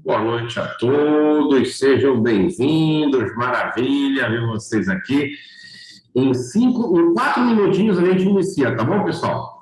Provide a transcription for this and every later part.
Boa noite a todos, sejam bem-vindos, maravilha ver vocês aqui. Em 4 minutinhos a gente inicia, tá bom, pessoal?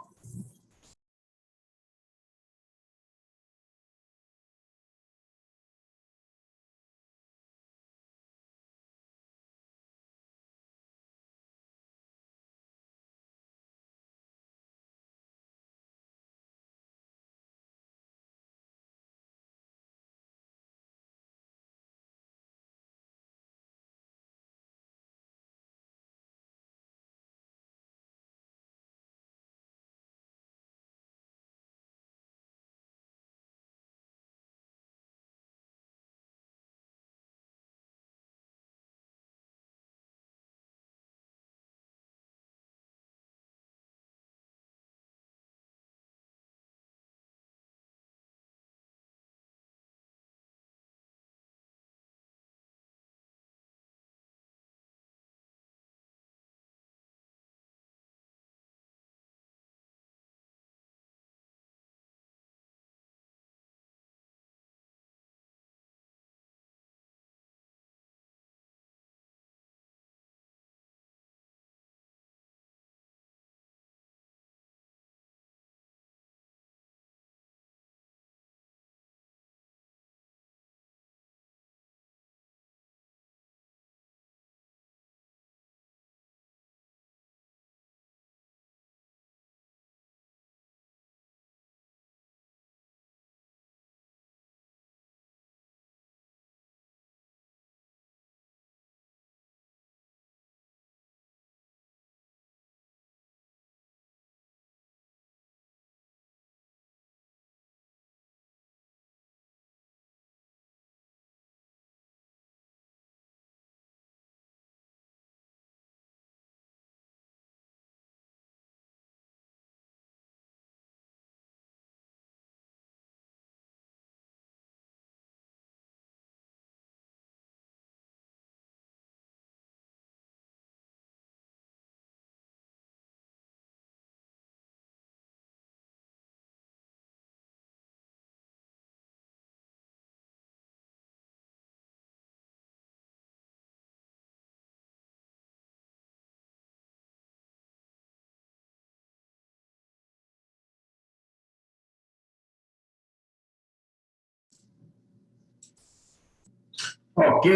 Ok,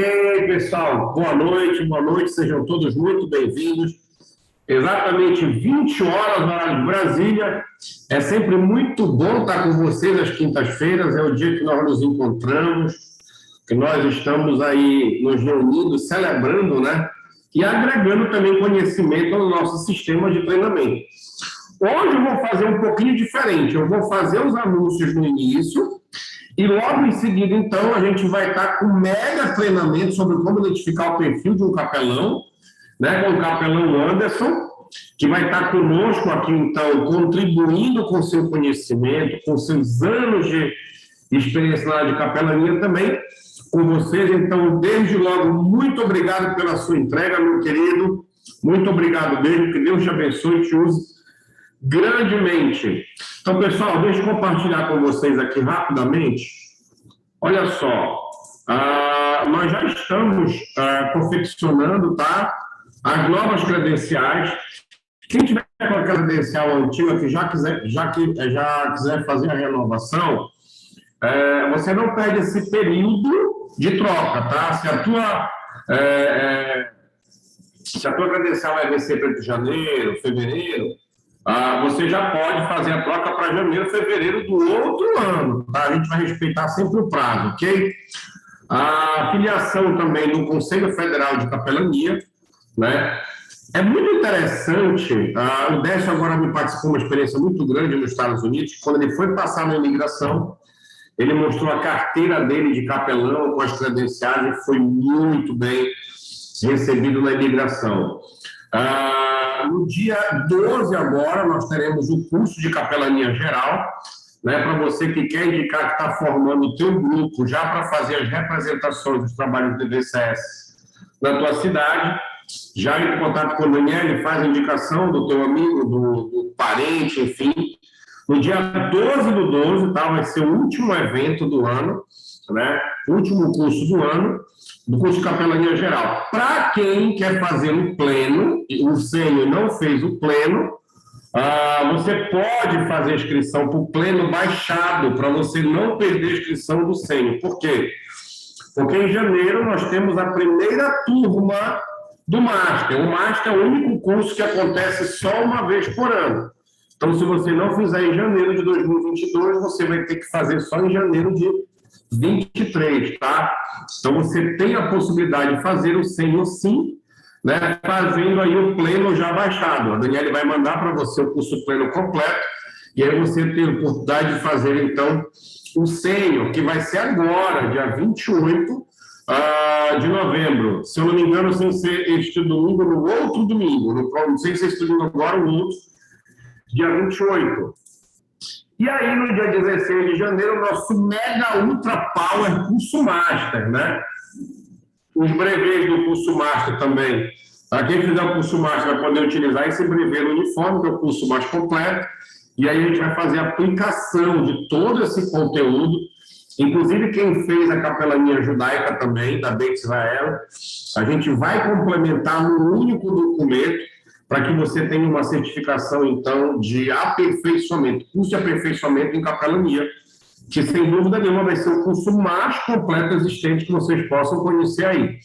pessoal, boa noite, sejam todos muito bem-vindos. Exatamente 20 horas no horário de Brasília. É sempre muito bom estar com vocês às quintas-feiras, é o dia que nós nos encontramos, que nós estamos aí nos reunindo, celebrando, né? E agregando também conhecimento no nosso sistema de treinamento. Hoje eu vou fazer um pouquinho diferente, eu vou fazer os anúncios no início e logo em seguida, então, a gente vai estar com mega treinamento sobre como identificar o perfil de um capelão, né, com o capelão Anderson, que vai estar conosco aqui, então, contribuindo com seu conhecimento, com seus anos de experiência na área de capelania também, com vocês. Então, desde logo, muito obrigado pela sua entrega, meu querido. Muito obrigado mesmo, que Deus te abençoe e te use grandemente. Então, pessoal, deixa eu compartilhar com vocês aqui rapidamente. Olha só, nós já estamos confeccionando, tá, as novas credenciais. Quem tiver com a credencial antiga que já quiser fazer a renovação, você não perde esse período de troca, tá? Se a tua credencial vai vencer para janeiro, fevereiro, você já pode fazer a troca para janeiro, fevereiro do outro ano, tá? A gente vai respeitar sempre o prazo, ok? A filiação também do Conselho Federal de Capelania, né? É muito interessante, o Décio agora me participou de uma experiência muito grande nos Estados Unidos, quando ele foi passar na imigração, ele mostrou a carteira dele de capelão com as credenciais e foi muito bem recebido na imigração. No dia 12 agora, nós teremos o curso de capelania geral, né, para você que quer indicar que está formando o teu grupo já para fazer as representações dos trabalhos do DVCS na tua cidade. Já entre em contato com o Daniel, ele faz a indicação do teu amigo, do parente, enfim. No dia 12 do 12, tá, vai ser o último evento do ano, né? Último curso do ano, do curso de Capelania Geral. Para quem quer fazer o pleno, o sênior não fez o pleno, você pode fazer a inscrição para o pleno baixado, para você não perder a inscrição do sênior. Por quê? Porque em janeiro nós temos a primeira turma do Master. O Master é o único curso que acontece só uma vez por ano. Então, se você não fizer em janeiro de 2022, você vai ter que fazer só em janeiro de 23, tá? Então, você tem a possibilidade de fazer o sênior sim, né? Fazendo aí o pleno já baixado. A Daniela vai mandar para você o curso pleno completo, e aí você tem a oportunidade de fazer, então, o sênior, que vai ser agora, dia 28 de novembro. Se eu não me engano, sem ser este domingo, no outro domingo. Não sei se é este domingo agora ou outro, dia 28. E aí, no dia 16 de janeiro, nosso Mega Ultra Power curso Master, né? Os brevês do curso Master também. Para quem fizer o curso Master vai poder utilizar esse brevê no uniforme, que é o curso mais completo, e aí a gente vai fazer a aplicação de todo esse conteúdo, inclusive quem fez a capelania judaica também, da Beit Israel, a gente vai complementar num único documento, para que você tenha uma certificação, então, de aperfeiçoamento, curso de aperfeiçoamento em capelania, que, sem dúvida nenhuma, vai ser o curso mais completo existente que vocês possam conhecer aí.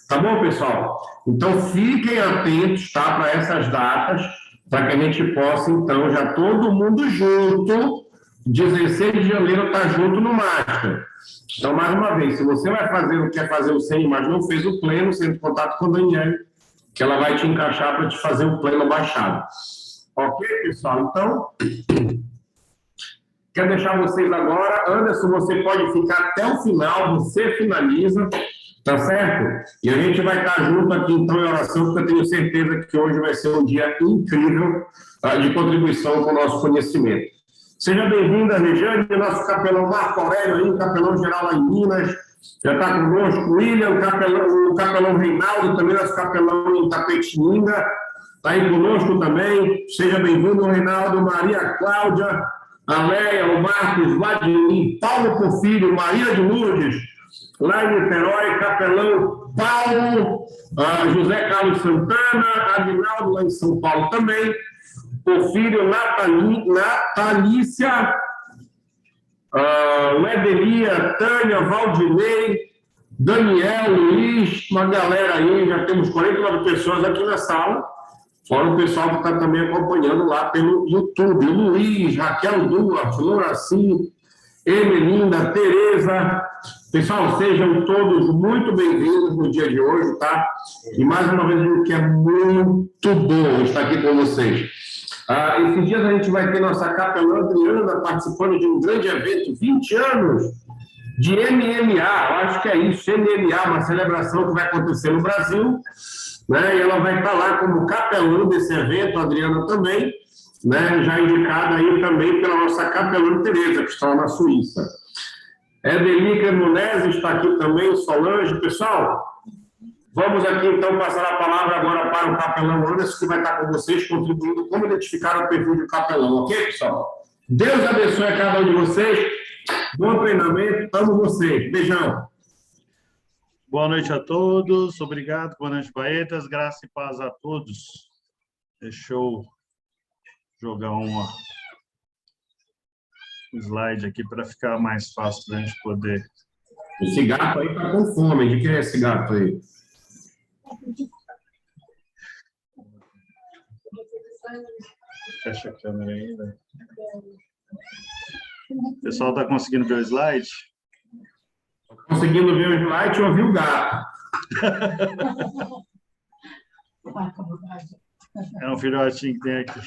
Tá bom, pessoal? Então, fiquem atentos, tá, para essas datas, para que a gente possa, então, já todo mundo junto, 16 de janeiro tá junto no Master. Então, mais uma vez, se você vai fazer, quer fazer o 100, mas não fez o pleno, você entra em contato com a Daniela, que ela vai te encaixar para te fazer o pleno baixado. Ok, pessoal? Então, quero deixar vocês agora. Anderson, você pode ficar até o final, você finaliza, tá certo? E a gente vai estar junto aqui, então, em oração, porque eu tenho certeza que hoje vai ser um dia incrível, tá, de contribuição com o nosso conhecimento. Seja bem-vinda, Rejane, nosso capelão Marco Aurélio, aí, capelão geral lá em Minas. Já está conosco o William, o capelão Reinaldo, também nosso capelão em Tapetininga, está aí conosco também. Seja bem-vindo, Reinaldo, Maria Cláudia, a Leia, o Marcos, Vladimir, Paulo Porfírio, Maria de Lourdes, lá em Niterói, capelão Paulo, José Carlos Santana, Aguinaldo lá em São Paulo também, Porfírio, Natalícia, Ledelia, Tânia, Valdinei, Daniel, Luiz, uma galera aí, já temos 49 pessoas aqui na sala, fora o pessoal que está também acompanhando lá pelo YouTube, Luiz, Raquel Duarte, Loraci, Emelinda, Tereza. Pessoal, sejam todos muito bem-vindos no dia de hoje, tá? E mais uma vez, que é muito bom estar aqui com vocês. Esses dias a gente vai ter nossa capelã Adriana participando de um grande evento, 20 anos de MMA, eu acho que é isso, MMA, uma celebração que vai acontecer no Brasil, né? E ela vai estar lá como capelã desse evento, a Adriana também, né? Já indicada aí também pela nossa capelã Tereza, que está lá na Suíça. Edeli Cremonese está aqui também, Solange. Pessoal, vamos aqui, então, passar a palavra agora para o capelão Anderson, que vai estar com vocês, contribuindo como identificar o perfil de capelão, ok, pessoal? Deus abençoe a cada um de vocês. Bom treinamento, amo vocês. Beijão. Boa noite a todos. Obrigado. Boa noite, Baetas. Graça e paz a todos. Deixa eu jogar um slide aqui para ficar mais fácil para a gente poder... Esse gato aí está com fome. De quem é esse gato aí? Fecha a câmera aí, né? O pessoal está conseguindo ver o slide? Conseguindo ver o slide e ouvir o gato. É um filhotinho que tem aqui.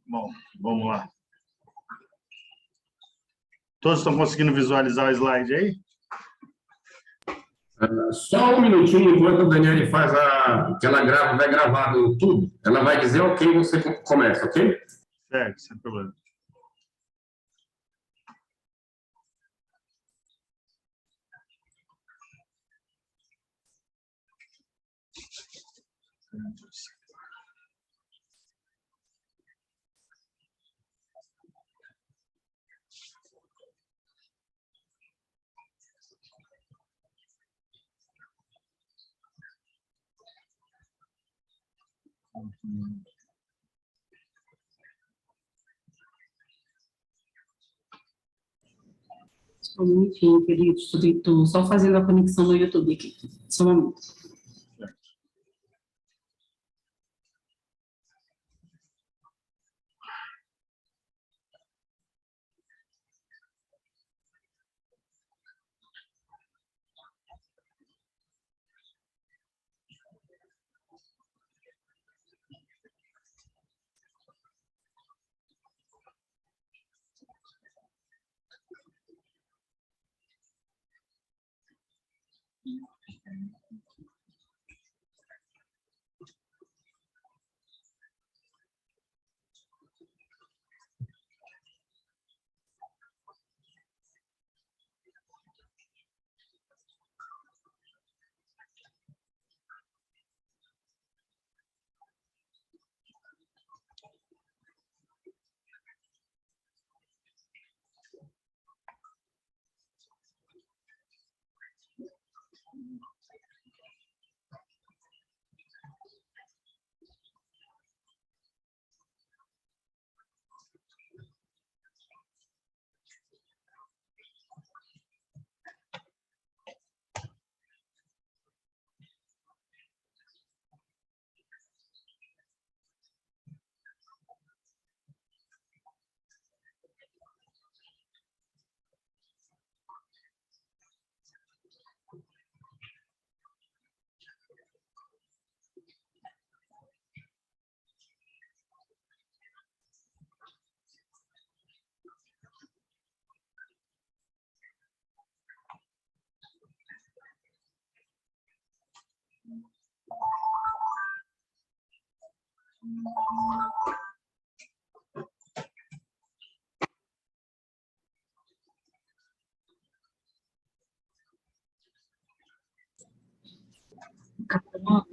Bom, vamos lá. Todos estão conseguindo visualizar o slide aí? Só um minutinho, enquanto a Daniela faz que ela grava, vai gravar no YouTube, ela vai dizer ok, você começa, ok? Certo, sem problema. Só um minutinho, querido. Estou só fazendo a conexão no YouTube aqui. Só um momento.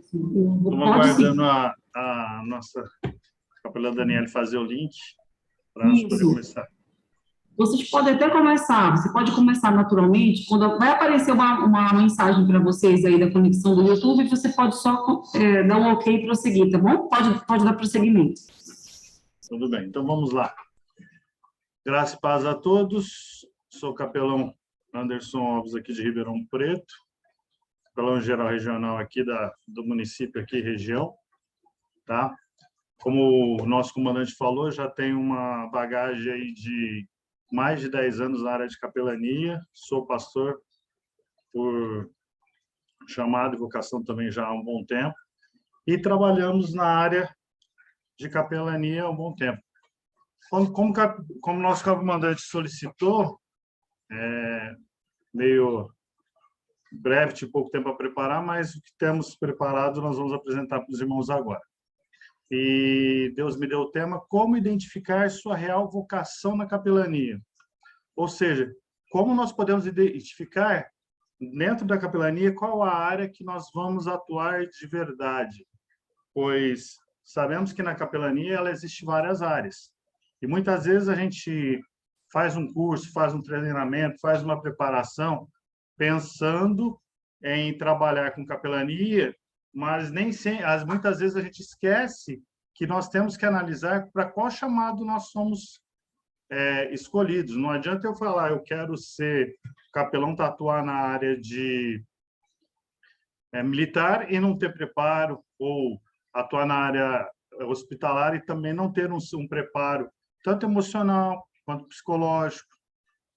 Estamos aguardando a nossa capelã Daniele fazer o link para nós poder começar. Vocês podem até começar, você pode começar naturalmente, quando vai aparecer uma mensagem para vocês aí da conexão do YouTube, você pode só dar um ok e prosseguir, tá bom? Pode dar prosseguimento. Tudo bem, então vamos lá. Graça e paz a todos, sou o capelão Anderson Alves aqui de Ribeirão Preto, capelão geral regional aqui do município, aqui região, tá? Como o nosso comandante falou, já tenho uma bagagem aí de mais de 10 anos na área de capelania, sou pastor por chamado e vocação também já há um bom tempo, e trabalhamos na área de capelania há um bom tempo. Como nosso comandante solicitou, meio breve, tive pouco tempo a preparar, mas o que temos preparado nós vamos apresentar para os irmãos agora. E Deus me deu o tema, como identificar sua real vocação na capelania. Ou seja, como nós podemos identificar dentro da capelania qual a área que nós vamos atuar de verdade. Pois sabemos que na capelania ela existe várias áreas. E muitas vezes a gente faz um curso, faz um treinamento, faz uma preparação pensando em trabalhar com capelania, mas muitas vezes a gente esquece que nós temos que analisar para qual chamado nós somos escolhidos. Não adianta eu falar, eu quero ser capelão, tatuar na área de militar e não ter preparo, ou atuar na área hospitalar e também não ter um preparo tanto emocional, quanto psicológico,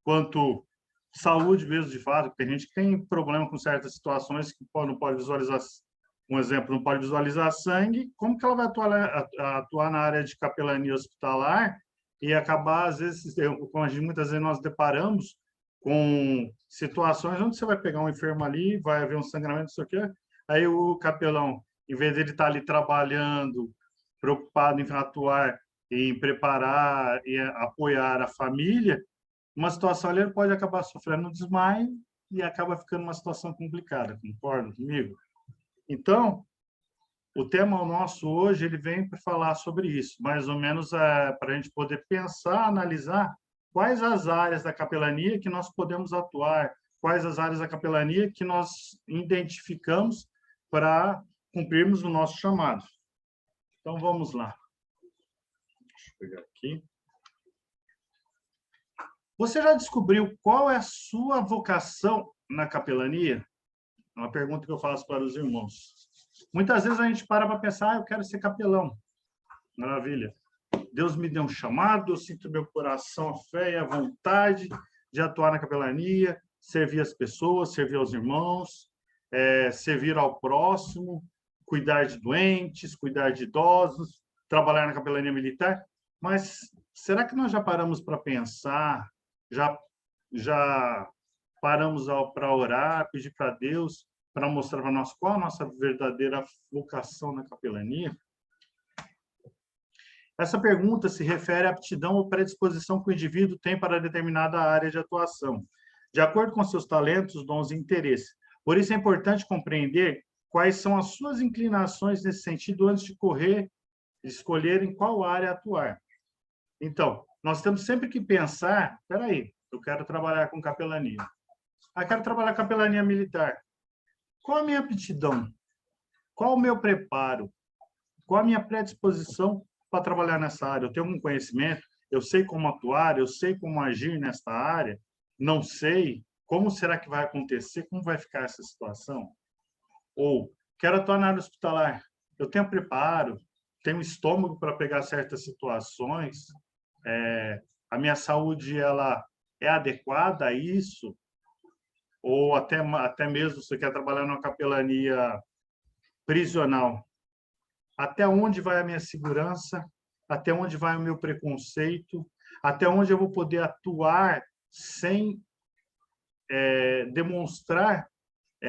quanto saúde mesmo, de fato. Tem gente que tem problema com certas situações que não pode visualizar, um exemplo, não pode visualizar sangue, como que ela vai atuar na área de capelania hospitalar e acabar, às vezes, muitas vezes nós deparamos com situações onde você vai pegar um enfermo ali, vai haver um sangramento, isso aqui, aí o capelão, em vez de ele estar ali trabalhando, preocupado em atuar, em preparar e apoiar a família, uma situação ali ele pode acabar sofrendo um desmaio e acaba ficando uma situação complicada, concorda comigo? Então, o tema nosso hoje ele vem para falar sobre isso, mais ou menos para a gente poder pensar, analisar quais as áreas da capelania que nós podemos atuar, quais as áreas da capelania que nós identificamos para cumprirmos o nosso chamado. Então, vamos lá. Deixa eu pegar aqui. Você já descobriu qual é a sua vocação na capelania? É uma pergunta que eu faço para os irmãos. Muitas vezes a gente para pensar, eu quero ser capelão. Maravilha. Deus me deu um chamado, eu sinto meu coração, a fé e a vontade de atuar na capelania, servir as pessoas, servir aos irmãos, servir ao próximo, cuidar de doentes, cuidar de idosos, trabalhar na capelania militar. Mas será que nós já paramos para pensar, já paramos para orar, pedir para Deus, para mostrar para nós qual a nossa verdadeira vocação na capelania? Essa pergunta se refere à aptidão ou predisposição que o indivíduo tem para determinada área de atuação, de acordo com seus talentos, dons e interesses. Por isso é importante compreender quais são as suas inclinações nesse sentido antes de escolher em qual área atuar. Então, nós temos sempre que pensar, espera aí, eu quero trabalhar com capelania. Quero trabalhar com capelania militar. Qual a minha aptidão? Qual o meu preparo? Qual a minha predisposição para trabalhar nessa área? Eu tenho algum conhecimento? Eu sei como atuar? Eu sei como agir nesta área? Não sei? Como será que vai acontecer? Como vai ficar essa situação? Ou, quero atuar na área hospitalar. Eu tenho preparo? Tenho estômago para pegar certas situações? A minha saúde ela é adequada a isso? Ou até mesmo você quer trabalhar numa capelania prisional? Até onde vai a minha segurança? Até onde vai o meu preconceito? Até onde eu vou poder atuar sem demonstrar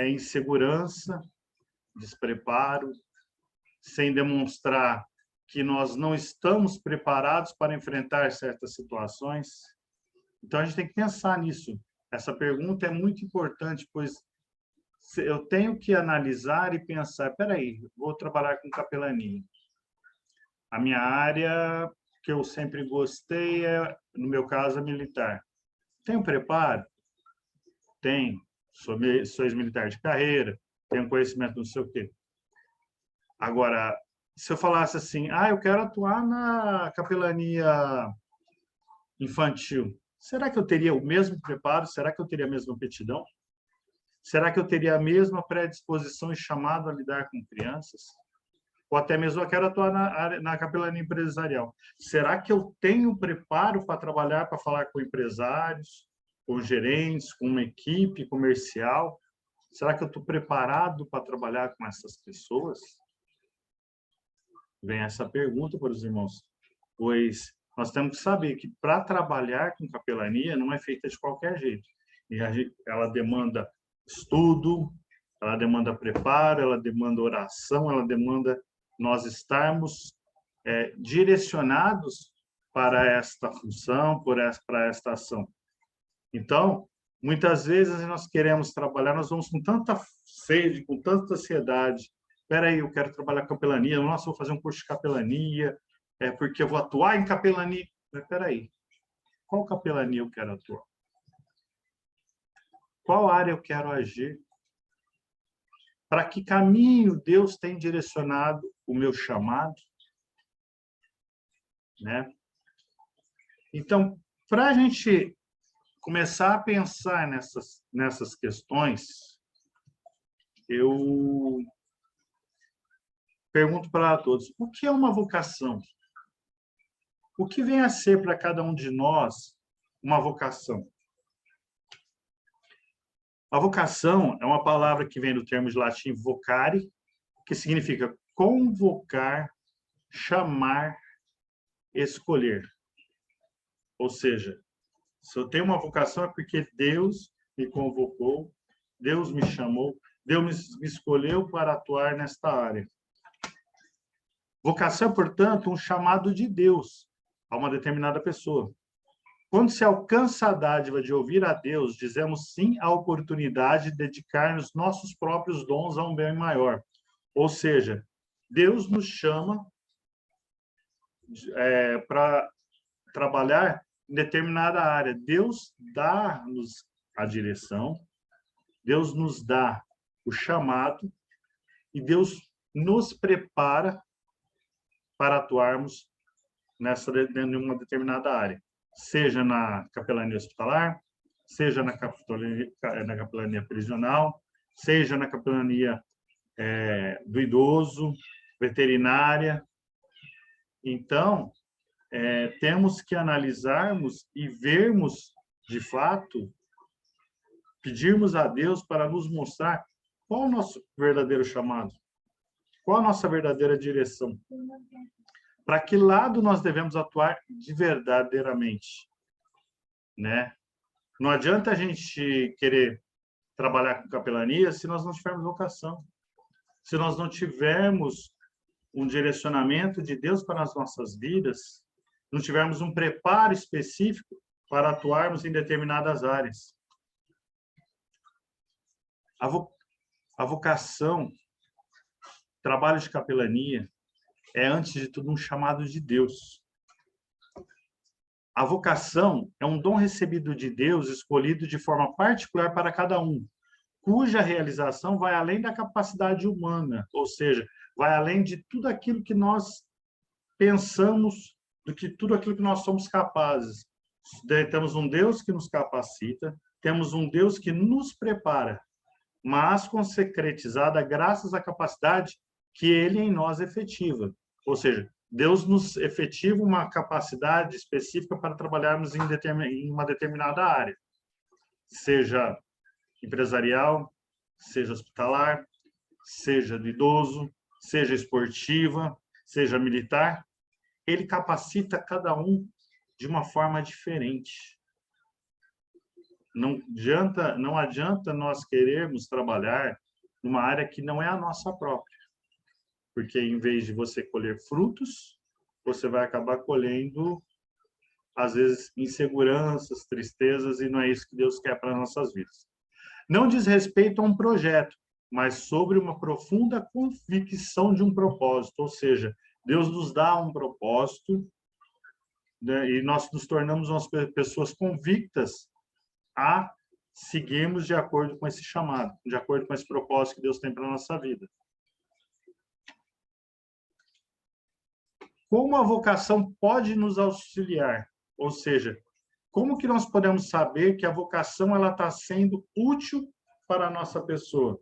insegurança, despreparo, sem demonstrar que nós não estamos preparados para enfrentar certas situações? Então, a gente tem que pensar nisso. Essa pergunta é muito importante, pois eu tenho que analisar e pensar, espera aí, vou trabalhar com capelania. A minha área que eu sempre gostei no meu caso, militar. Tenho preparo? Tenho. Sou ex-militar de carreira, tenho conhecimento não sei o quê. Agora, se eu falasse assim, eu quero atuar na capelania infantil, será que eu teria o mesmo preparo? Será que eu teria a mesma aptidão? Será que eu teria a mesma predisposição e chamado a lidar com crianças? Ou até mesmo eu quero atuar na capelania empresarial. Será que eu tenho preparo para trabalhar, para falar com empresários, com gerentes, com uma equipe comercial? Será que eu estou preparado para trabalhar com essas pessoas? Vem essa pergunta para os irmãos, pois nós temos que saber que para trabalhar com capelania não é feita de qualquer jeito. Ela demanda estudo, ela demanda preparo, ela demanda oração, ela demanda nós estarmos direcionados para esta função, para esta ação. Então, muitas vezes nós queremos trabalhar, nós vamos com tanta sede, com tanta ansiedade. Espera aí, eu quero trabalhar com capelania, nossa, vou fazer um curso de capelania, porque eu vou atuar em capelania. Mas espera aí, qual capelania eu quero atuar? Qual área eu quero agir? Para que caminho Deus tem direcionado o meu chamado? Né? Então, para a gente começar a pensar nessas questões, eu pergunto para todos, o que é uma vocação? O que vem a ser para cada um de nós uma vocação? A vocação é uma palavra que vem do termo de latim vocare, que significa convocar, chamar, escolher. Ou seja, se eu tenho uma vocação é porque Deus me convocou, Deus me chamou, Deus me escolheu para atuar nesta área. Vocação, portanto, um chamado de Deus a uma determinada pessoa. Quando se alcança a dádiva de ouvir a Deus, dizemos sim à oportunidade de dedicar-nos nossos próprios dons a um bem maior. Ou seja, Deus nos chama para trabalhar em determinada área. Deus dá-nos a direção, Deus nos dá o chamado e Deus nos prepara para atuarmos dentro de uma determinada área, seja na capelania hospitalar, seja na capelania prisional, seja na capelania do idoso, veterinária. Então, temos que analisarmos e vermos, de fato, pedirmos a Deus para nos mostrar qual é o nosso verdadeiro chamado, qual a nossa verdadeira direção, para que lado nós devemos atuar de verdadeiramente, né? Não adianta a gente querer trabalhar com capelania se nós não tivermos vocação, se nós não tivermos um direcionamento de Deus para as nossas vidas, não tivermos um preparo específico para atuarmos em determinadas áreas. A vocação, trabalho de capelania, é, antes de tudo, um chamado de Deus. A vocação é um dom recebido de Deus, escolhido de forma particular para cada um, cuja realização vai além da capacidade humana, ou seja, vai além de tudo aquilo que nós pensamos, tudo aquilo que nós somos capazes. Temos um Deus que nos capacita, temos um Deus que nos prepara, mas concretizada graças à capacidade que Ele em nós efetiva. Ou seja, Deus nos efetiva uma capacidade específica para trabalharmos em uma determinada área, seja empresarial, seja hospitalar, seja do idoso, seja esportiva, seja militar. Ele capacita cada um de uma forma diferente. Não adianta nós querermos trabalhar numa área que não é a nossa própria, porque em vez de você colher frutos, você vai acabar colhendo, às vezes, inseguranças, tristezas, e não é isso que Deus quer para as nossas vidas. Não diz respeito a um projeto, mas sobre uma profunda convicção de um propósito, ou seja, Deus nos dá um propósito, né, e nós nos tornamos umas pessoas convictas a seguirmos de acordo com esse chamado, de acordo com esse propósito que Deus tem para a nossa vida. Como a vocação pode nos auxiliar? Ou seja, como que nós podemos saber que a vocação está sendo útil para a nossa pessoa?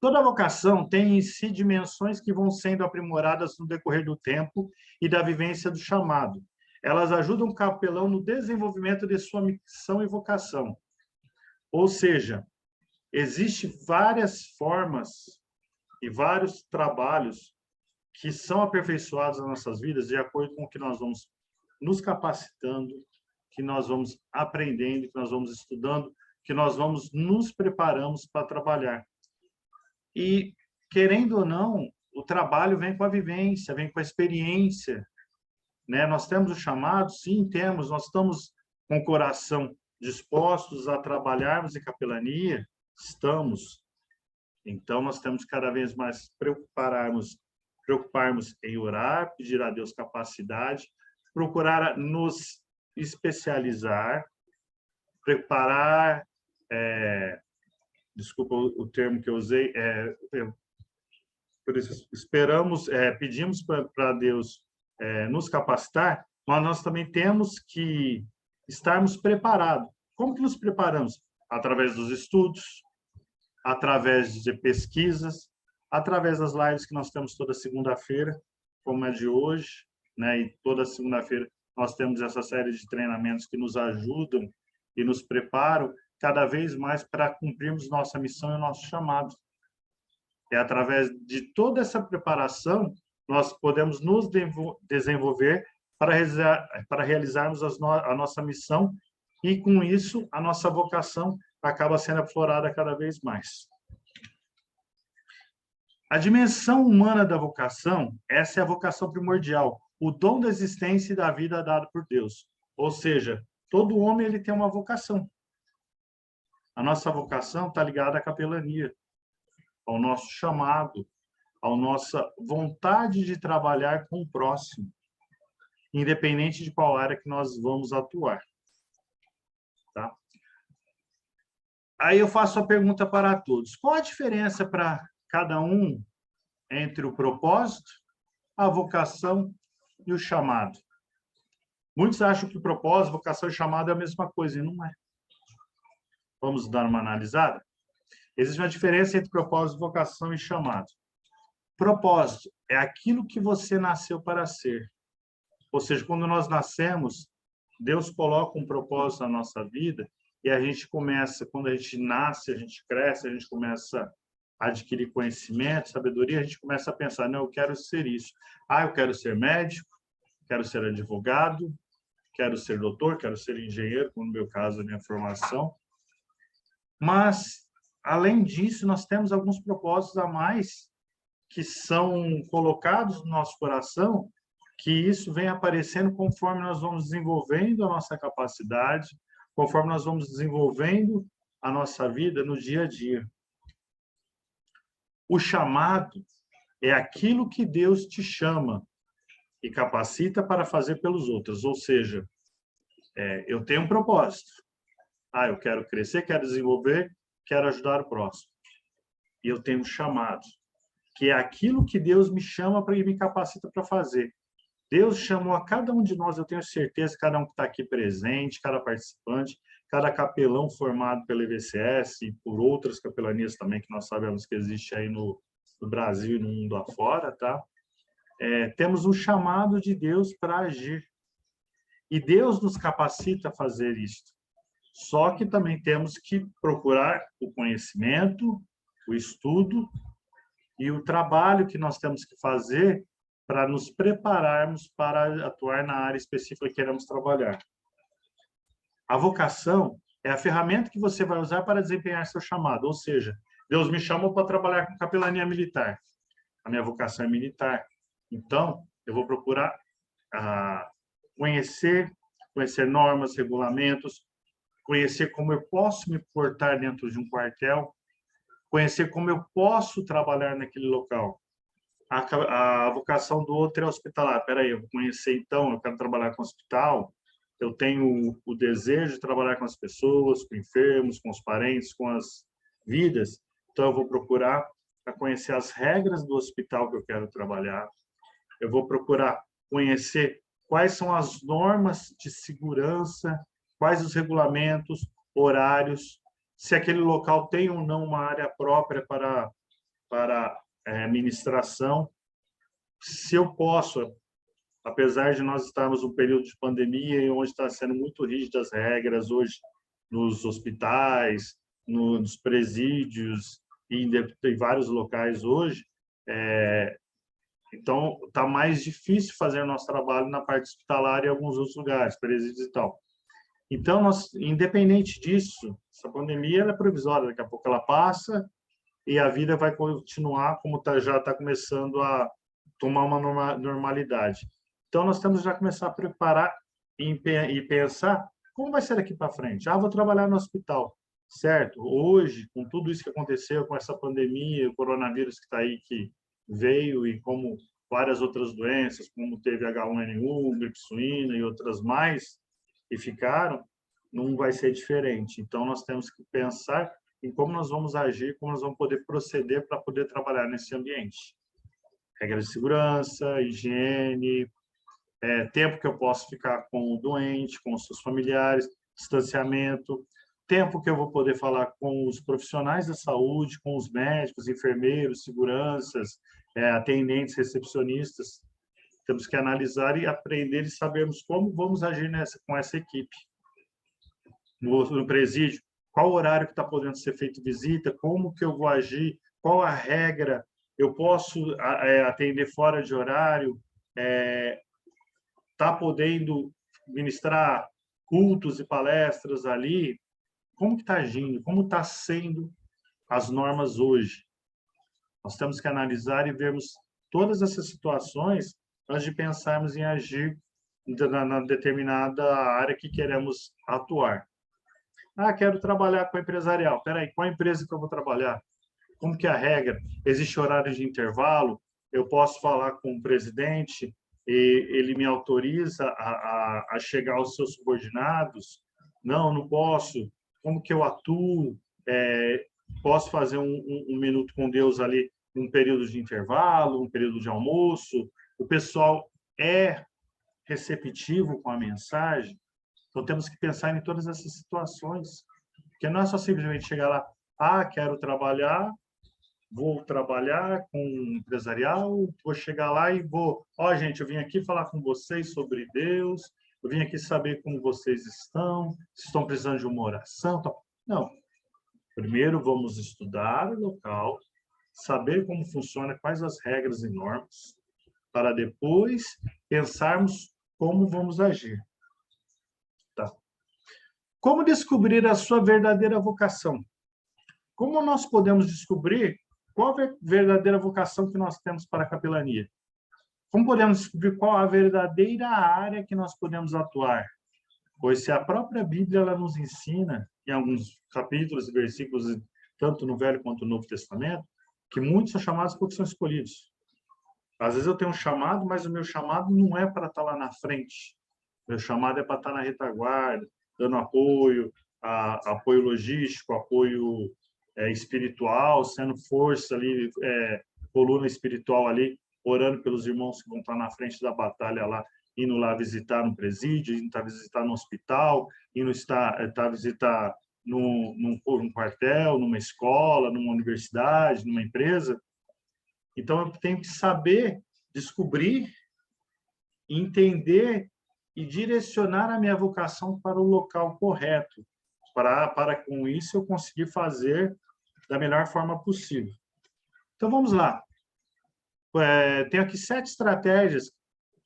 Toda vocação tem em si dimensões que vão sendo aprimoradas no decorrer do tempo e da vivência do chamado. Elas ajudam o capelão no desenvolvimento de sua missão e vocação. Ou seja, existem várias formas e vários trabalhos que são aperfeiçoados nas nossas vidas de acordo com o que nós vamos nos capacitando, que nós vamos aprendendo, que nós vamos estudando, que nós vamos nos preparando para trabalhar. E, querendo ou não, o trabalho vem com a vivência, vem com a experiência, né? Nós temos o chamado? Sim, temos. Nós estamos com o coração dispostos a trabalharmos em capelania? Estamos. Então, nós temos cada vez mais preocuparmos em orar, pedir a Deus capacidade, procurar nos especializar, preparar, desculpa o termo que eu usei, por isso pedimos para Deus nos capacitar, mas nós também temos que estarmos preparados. Como que nos preparamos? Através dos estudos, através de pesquisas, através das lives que nós temos toda segunda-feira, como é de hoje, né? E toda segunda-feira nós temos essa série de treinamentos que nos ajudam e nos preparam cada vez mais para cumprirmos nossa missão e nosso chamado. É através de toda essa preparação nós podemos nos desenvolver para realizarmos a nossa missão e, com isso, a nossa vocação acaba sendo aflorada cada vez mais. A dimensão humana da vocação, essa é a vocação primordial, o dom da existência e da vida dado por Deus. Ou seja, todo homem ele tem uma vocação. A nossa vocação está ligada à capelania, ao nosso chamado, à nossa vontade de trabalhar com o próximo, independente de qual área que nós vamos atuar. Tá? Aí eu faço a pergunta para todos. Qual a diferença para cada um entre o propósito a vocação e o chamado. Muitos acham que propósito, vocação e chamado é a mesma coisa, e não é. Vamos dar uma analisada? Existe uma diferença entre propósito, vocação e chamado. Propósito é aquilo que você nasceu para ser. Ou seja, quando nós nascemos, Deus coloca um propósito na nossa vida e a gente começa, quando a gente nasce, a gente cresce, a gente começa a adquirir conhecimento, sabedoria, a gente começa a pensar, não, eu quero ser isso. Eu quero ser médico, quero ser advogado, quero ser doutor, quero ser engenheiro, como no meu caso, a minha formação. Mas, além disso, nós temos alguns propósitos a mais que são colocados no nosso coração, que isso vem aparecendo conforme nós vamos desenvolvendo a nossa capacidade, conforme nós vamos desenvolvendo a nossa vida no dia a dia. O chamado é aquilo que Deus te chama e capacita para fazer pelos outros. Ou seja, eu tenho um propósito. Eu quero crescer, quero desenvolver, quero ajudar o próximo. E eu tenho um chamado, que é aquilo que Deus me chama e me capacita para fazer. Deus chamou a cada um de nós, eu tenho certeza, cada um que está aqui presente, cada participante, cada capelão formado pela EVCS e por outras capelanias também, que nós sabemos que existe aí no Brasil e no mundo afora, tá? Temos um chamado de Deus para agir. E Deus nos capacita a fazer isso. Só que também temos que procurar o conhecimento, o estudo e o trabalho que nós temos que fazer para nos prepararmos para atuar na área específica que queremos trabalhar. A vocação é a ferramenta que você vai usar para desempenhar seu chamado, ou seja, Deus me chamou para trabalhar com capelania militar. A minha vocação é militar. Então, eu vou procurar conhecer normas, regulamentos, conhecer como eu posso me portar dentro de um quartel, conhecer como eu posso trabalhar naquele local. A vocação do outro é hospitalar. Espera aí, eu vou conhecer então, eu quero trabalhar com hospital, eu tenho o desejo de trabalhar com as pessoas, com enfermos, com os parentes, com as vidas, então eu vou procurar conhecer as regras do hospital que eu quero trabalhar, eu vou procurar conhecer quais são as normas de segurança, quais os regulamentos, horários, se aquele local tem ou não uma área própria para administração, se eu posso, apesar de nós estarmos num período de pandemia e onde está sendo muito rígidas as regras hoje nos hospitais, nos presídios e em vários locais hoje, então está mais difícil fazer o nosso trabalho na parte hospitalar e em alguns outros lugares, presídios e tal. Então, independente disso, essa pandemia ela é provisória, daqui a pouco ela passa e a vida vai continuar como já está começando a tomar uma normalidade. Então, nós temos já começar a preparar e pensar como vai ser daqui para frente. Vou trabalhar no hospital, certo? Hoje, com tudo isso que aconteceu, com essa pandemia, o coronavírus que está aí, que veio, e como várias outras doenças, como teve H1N1, gripe suína e outras mais, e ficaram, não vai ser diferente. Então, nós temos que pensar em como nós vamos agir, como nós vamos poder proceder para poder trabalhar nesse ambiente. Regras de segurança, higiene, tempo que eu posso ficar com o doente, com os seus familiares, distanciamento, tempo que eu vou poder falar com os profissionais da saúde, com os médicos, enfermeiros, seguranças, atendentes, recepcionistas. Temos que analisar e aprender e sabermos como vamos agir com essa equipe. No presídio, qual horário que está podendo ser feito visita, como que eu vou agir, qual a regra, eu posso atender fora de horário, está podendo ministrar cultos e palestras ali, como que está agindo, como está sendo as normas hoje. Nós temos que analisar e vermos todas essas situações antes de pensarmos em agir na determinada área que queremos atuar. Quero trabalhar com empresarial. Espera aí, qual empresa que eu vou trabalhar? Como que é a regra? Existe horário de intervalo? Eu posso falar com o presidente e ele me autoriza a chegar aos seus subordinados? Não posso. Como que eu atuo? Posso fazer um minuto com Deus ali, um período de intervalo, um período de almoço? o pessoal é receptivo com a mensagem. Então, temos que pensar em todas essas situações. Porque não é só simplesmente chegar lá, quero trabalhar, vou trabalhar com empresarial, vou chegar lá e vou... gente, eu vim aqui falar com vocês sobre Deus, eu vim aqui saber como vocês estão, se estão precisando de uma oração. Não. Primeiro, vamos estudar o local, saber como funciona, quais as regras e normas, para depois pensarmos como vamos agir. Tá? Como descobrir a sua verdadeira vocação? Como nós podemos descobrir qual é a verdadeira vocação que nós temos para a capelania? Como podemos descobrir qual a verdadeira área que nós podemos atuar? Pois se a própria Bíblia ela nos ensina, em alguns capítulos e versículos, tanto no Velho quanto no Novo Testamento, que muitos são chamados porque são escolhidos. Às vezes eu tenho um chamado, mas o meu chamado não é para estar lá na frente. Meu chamado é para estar na retaguarda, dando apoio, apoio logístico, apoio espiritual, sendo força ali, coluna espiritual ali, orando pelos irmãos que vão estar na frente da batalha lá, indo lá visitar no presídio, indo visitar no hospital, indo visitar num quartel, numa escola, numa universidade, numa empresa. Então, eu tenho que saber, descobrir, entender e direcionar a minha vocação para o local correto, para com isso eu conseguir fazer da melhor forma possível. Então, vamos lá. Tenho aqui 7 estratégias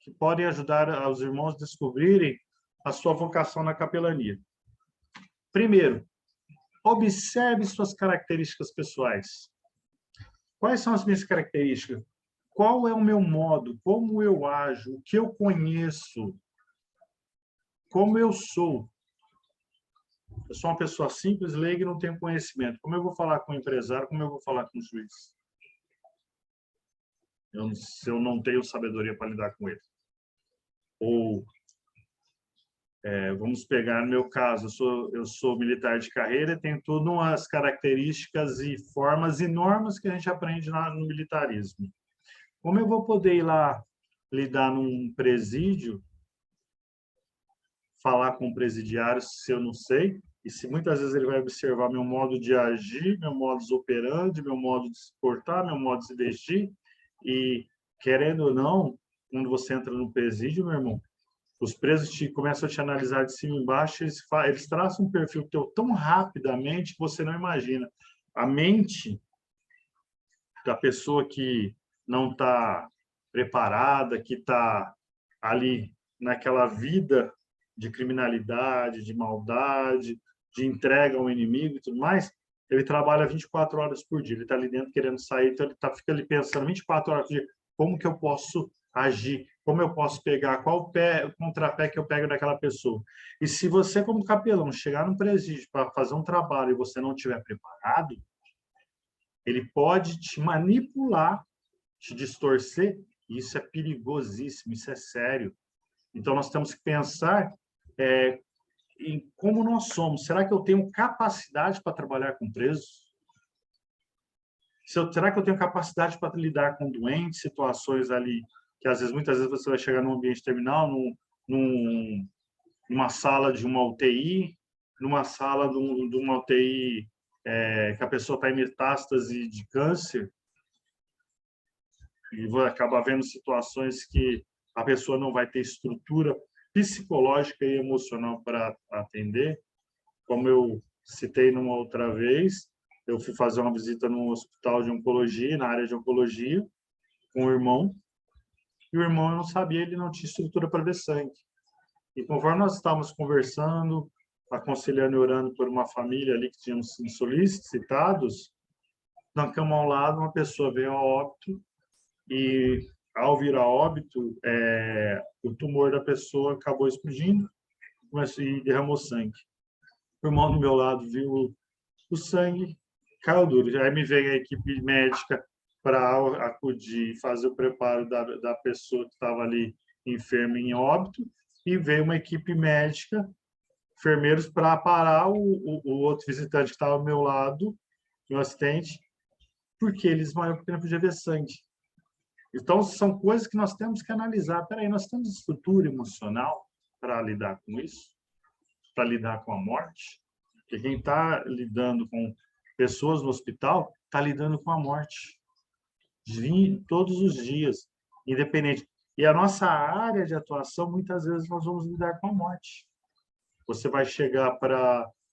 que podem ajudar os irmãos a descobrirem a sua vocação na capelania. Primeiro, observe suas características pessoais. Quais são as minhas características? Qual é o meu modo? Como eu ajo? O que eu conheço? Como eu sou? Eu sou uma pessoa simples, leiga e não tenho conhecimento. Como eu vou falar com o empresário? Como eu vou falar com o juiz? Se eu não tenho sabedoria para lidar com ele. Ou, vamos pegar no meu caso, eu sou militar de carreira, tenho todas as características e formas e normas que a gente aprende no militarismo. Como eu vou poder ir lá lidar num presídio, falar com o presidiário se eu não sei, e se muitas vezes ele vai observar meu modo de agir, meu modus operandi, meu modo de se portar, meu modo de se vestir, e querendo ou não, quando você entra no presídio, meu irmão, os presos começam a te analisar de cima e embaixo, eles traçam um perfil teu tão rapidamente que você não imagina. A mente da pessoa que não está preparada, que está ali naquela vida de criminalidade, de maldade, de entrega ao inimigo e tudo mais, ele trabalha 24 horas por dia. Ele está ali dentro querendo sair, então ele fica ali pensando 24 horas por dia, como que eu posso agir, como eu posso pegar, qual o contrapé que eu pego daquela pessoa. E se você, como capelão, chegar num presídio para fazer um trabalho e você não estiver preparado, ele pode te manipular, te distorcer, e isso é perigosíssimo, isso é sério. Então, nós temos que pensar em como nós somos. Será que eu tenho capacidade para trabalhar com presos? Será que eu tenho capacidade para lidar com doentes, situações ali que, muitas vezes, você vai chegar num ambiente terminal, numa sala de uma UTI, numa sala de uma UTI que a pessoa está em metástase de câncer, e vai acabar vendo situações que a pessoa não vai ter estrutura psicológica e emocional para atender. Como eu citei numa outra vez, eu fui fazer uma visita num hospital de oncologia, na área de oncologia, com um irmão, e o irmão, eu não sabia, ele não tinha estrutura para ver sangue. E conforme nós estávamos conversando, aconselhando e orando por uma família ali que tinham sido solicitados, na cama ao lado, uma pessoa veio a óbito, e ao vir a óbito, o tumor da pessoa acabou explodindo e derramou sangue. O irmão do meu lado viu o sangue, caiu duro. Aí me veio a equipe médica para acudir, fazer o preparo da pessoa que estava ali enferma em óbito, e veio uma equipe médica, enfermeiros, para parar o outro visitante que estava ao meu lado, o assistente, porque ele desmaiou porque não podia ver sangue. Então, são coisas que nós temos que analisar. Peraí, nós temos estrutura emocional para lidar com isso? Para lidar com a morte? Porque quem está lidando com pessoas no hospital está lidando com a morte todos os dias, independente. E a nossa área de atuação, muitas vezes, nós vamos lidar com a morte. Você vai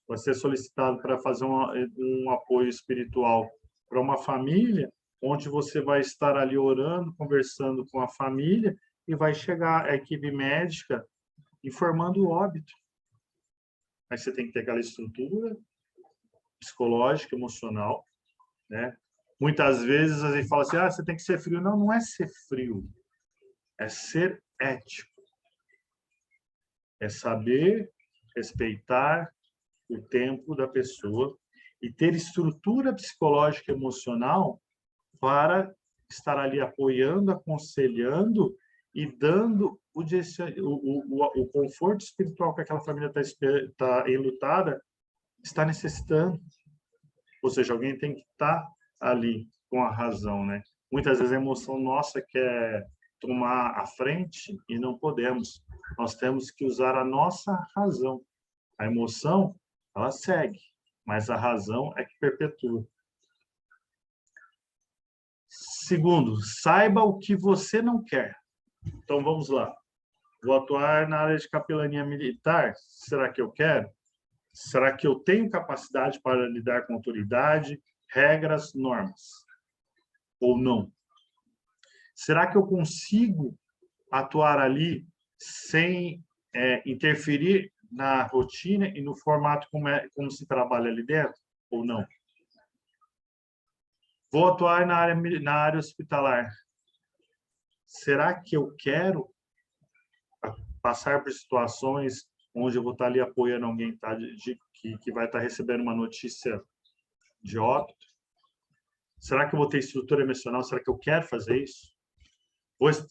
vai ser solicitado para fazer um apoio espiritual para uma família, onde você vai estar ali orando, conversando com a família, e vai chegar a equipe médica informando o óbito. Aí você tem que ter aquela estrutura psicológica, emocional, né? Muitas vezes a gente fala assim, você tem que ser frio. Não, não é ser frio, é ser ético. É saber respeitar o tempo da pessoa e ter estrutura psicológica e emocional para estar ali apoiando, aconselhando e dando o conforto espiritual que aquela família está enlutada, está necessitando. Ou seja, alguém tem que estar ali com a razão, né? Muitas vezes a emoção nossa quer tomar a frente e não podemos. Nós temos que usar a nossa razão. A emoção, ela segue, mas a razão é que perpetua. Segundo, saiba o que você não quer. Então, vamos lá. Vou atuar na área de capelania militar. Será que eu quero? Será que eu tenho capacidade para lidar com autoridade, regras, normas? Ou não? Será que eu consigo atuar ali sem interferir na rotina e no formato como se trabalha ali dentro? Ou não? Vou atuar na área hospitalar. Será que eu quero passar por situações onde eu vou estar ali apoiando alguém que vai estar recebendo uma notícia de óbito? Será que eu vou ter estrutura emocional? Será que eu quero fazer isso?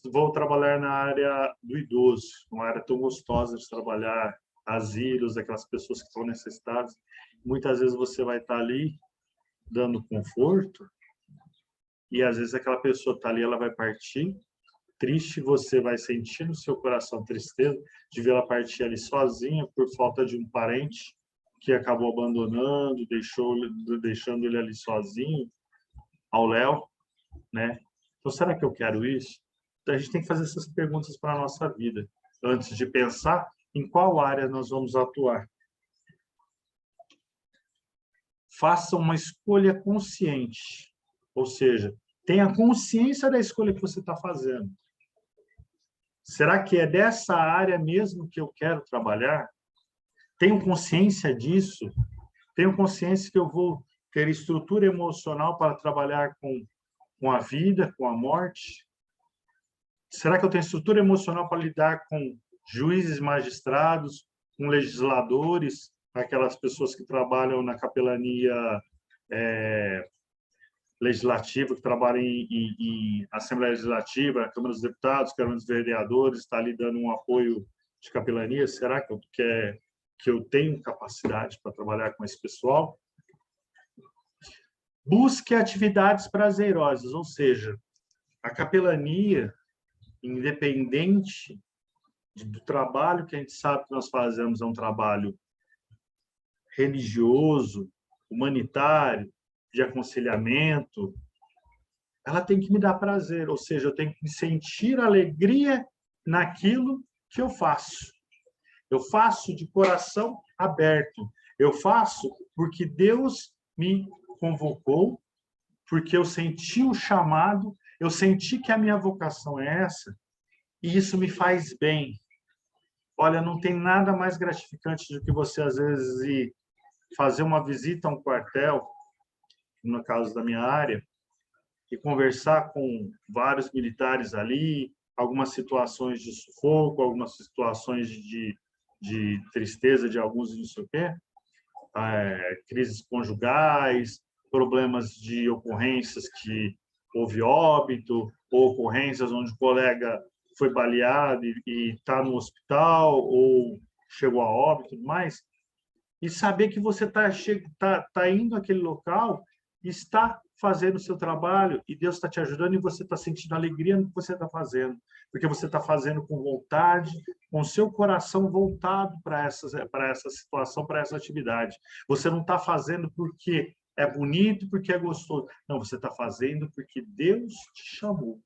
Vou trabalhar na área do idoso, uma área tão gostosa de trabalhar, asilos, aquelas pessoas que estão necessitadas. Muitas vezes você vai estar ali dando conforto e às vezes aquela pessoa está ali, ela vai partir triste, você vai sentir no seu coração tristeza de ver ela partir ali sozinha por falta de um parente que acabou abandonando, deixando ele ali sozinho, ao léu, né? Então, será que eu quero isso? Então, a gente tem que fazer essas perguntas para a nossa vida, antes de pensar em qual área nós vamos atuar. Faça uma escolha consciente, ou seja, tenha consciência da escolha que você está fazendo. Será que é dessa área mesmo que eu quero trabalhar? Tenho consciência disso? Tenho consciência que eu vou ter estrutura emocional para trabalhar com a vida, com a morte? Será que eu tenho estrutura emocional para lidar com juízes, magistrados, com legisladores, aquelas pessoas que trabalham na capelania legislativa, que trabalham em Assembleia Legislativa, Câmara dos Deputados, Câmara dos Vereadores, está ali dando um apoio de capelania? Será que eu tenho capacidade para trabalhar com esse pessoal? Busque atividades prazerosas, ou seja, a capelania, independente do trabalho que a gente sabe que nós fazemos, é um trabalho religioso, humanitário, de aconselhamento, ela tem que me dar prazer, ou seja, eu tenho que sentir alegria naquilo que eu faço. Eu faço de coração aberto. Eu faço porque Deus me convocou, porque eu senti o chamado, eu senti que a minha vocação é essa, e isso me faz bem. Olha, não tem nada mais gratificante do que você, às vezes, ir fazer uma visita a um quartel, no caso da minha área, e conversar com vários militares ali, algumas situações de sufoco, algumas situações de tristeza de alguns, não sei o quê, crises conjugais, problemas de ocorrências que houve óbito, ou ocorrências onde o colega foi baleado e está no hospital, ou chegou a óbito e tudo mais, e saber que você está indo àquele local e está fazendo o seu trabalho e Deus está te ajudando e você está sentindo alegria no que você está fazendo, porque você está fazendo com vontade, com o seu coração voltado para essa situação, para essa atividade. Você não está fazendo porque é bonito, porque é gostoso. Não, você está fazendo porque Deus te chamou,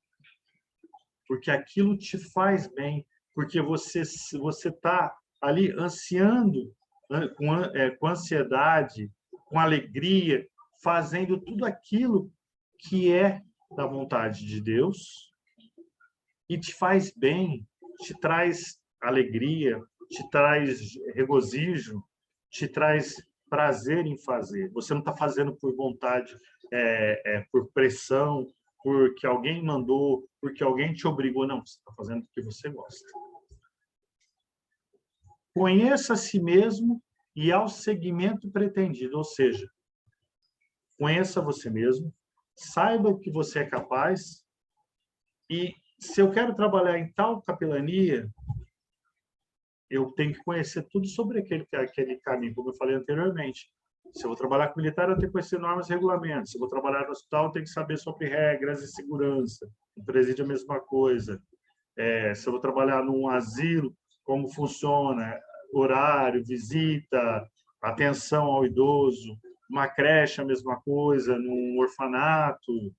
porque aquilo te faz bem, porque você está ali ansiando, com ansiedade, com alegria, fazendo tudo aquilo que é da vontade de Deus e te faz bem, te traz alegria, te traz regozijo, te traz prazer em fazer. Você não está fazendo por vontade, por pressão, porque alguém mandou, porque alguém te obrigou. Não, você está fazendo porque você gosta. Conheça a si mesmo e ao segmento pretendido, ou seja, conheça você mesmo, saiba o que você é capaz e se eu quero trabalhar em tal capelania, eu tenho que conhecer tudo sobre aquele caminho, como eu falei anteriormente. Se eu vou trabalhar com militar, eu tenho que conhecer normas e regulamentos. Se eu vou trabalhar no hospital, eu tenho que saber sobre regras e segurança. No presídio, a mesma coisa. Se eu vou trabalhar num asilo, como funciona, horário, visita, atenção ao idoso. Uma creche, a mesma coisa, num orfanato,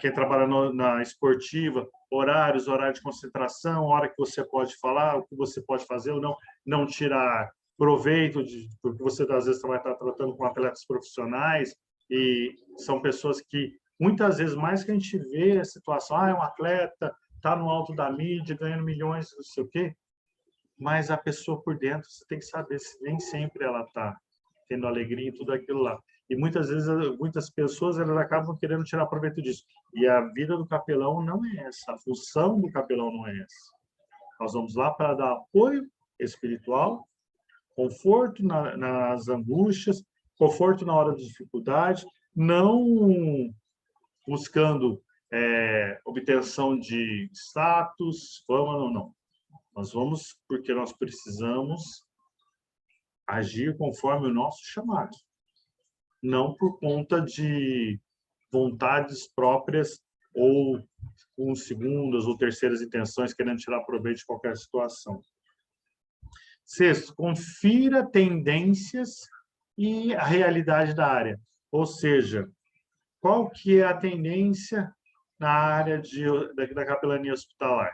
quem trabalha na esportiva, horários de concentração, hora que você pode falar, o que você pode fazer ou não, não tirar proveito, porque você às vezes vai estar tratando com atletas profissionais, e são pessoas que, muitas vezes, mais que a gente vê a situação, é um atleta, está no alto da mídia, ganhando milhões, não sei o quê, mas a pessoa por dentro, você tem que saber se nem sempre ela está tendo alegria em tudo aquilo lá. E muitas vezes, muitas pessoas elas acabam querendo tirar proveito disso. E a vida do capelão não é essa, a função do capelão não é essa. Nós vamos lá para dar apoio espiritual, conforto nas angústias, conforto na hora da dificuldade, não buscando obtenção de status, fama, não. Nós vamos porque nós precisamos agir conforme o nosso chamado, não por conta de vontades próprias ou com segundas ou terceiras intenções, querendo tirar proveito de qualquer situação. Sexto, confira tendências e a realidade da área, ou seja, qual que é a tendência na área da capelania hospitalar?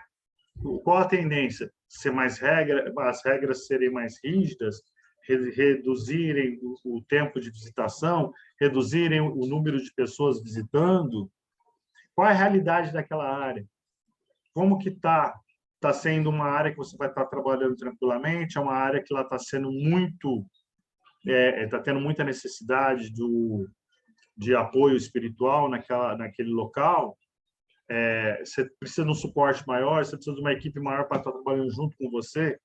Qual a tendência? Ser mais as regras serem mais rígidas, reduzirem o tempo de visitação, reduzirem o número de pessoas visitando? Qual é a realidade daquela área? Como que está sendo uma área que você vai estar trabalhando tranquilamente? É uma área que está sendo está tendo muita necessidade de apoio espiritual naquele local? Você precisa de um suporte maior? Você precisa de uma equipe maior para estar trabalhando junto com você?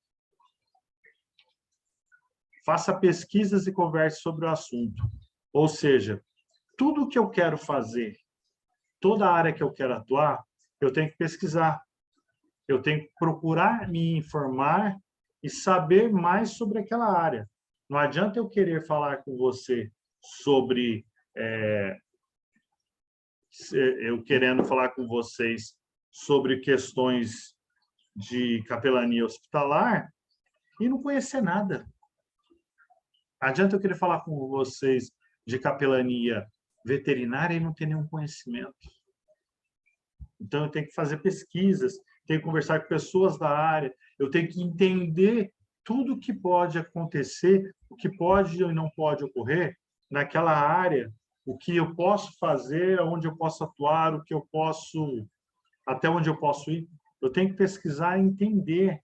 Faça pesquisas e converse sobre o assunto. Ou seja, tudo que eu quero fazer, toda a área que eu quero atuar, eu tenho que pesquisar. Eu tenho que procurar me informar e saber mais sobre aquela área. Não adianta eu querer falar com você sobre... eu querendo falar com vocês sobre questões de capelania hospitalar e não conhecer nada. Adianta eu querer falar com vocês de capelania veterinária e não ter nenhum conhecimento. Então, eu tenho que fazer pesquisas, tenho que conversar com pessoas da área, eu tenho que entender tudo o que pode acontecer, o que pode e não pode ocorrer naquela área, o que eu posso fazer, onde eu posso atuar, até onde eu posso ir. Eu tenho que pesquisar e entender,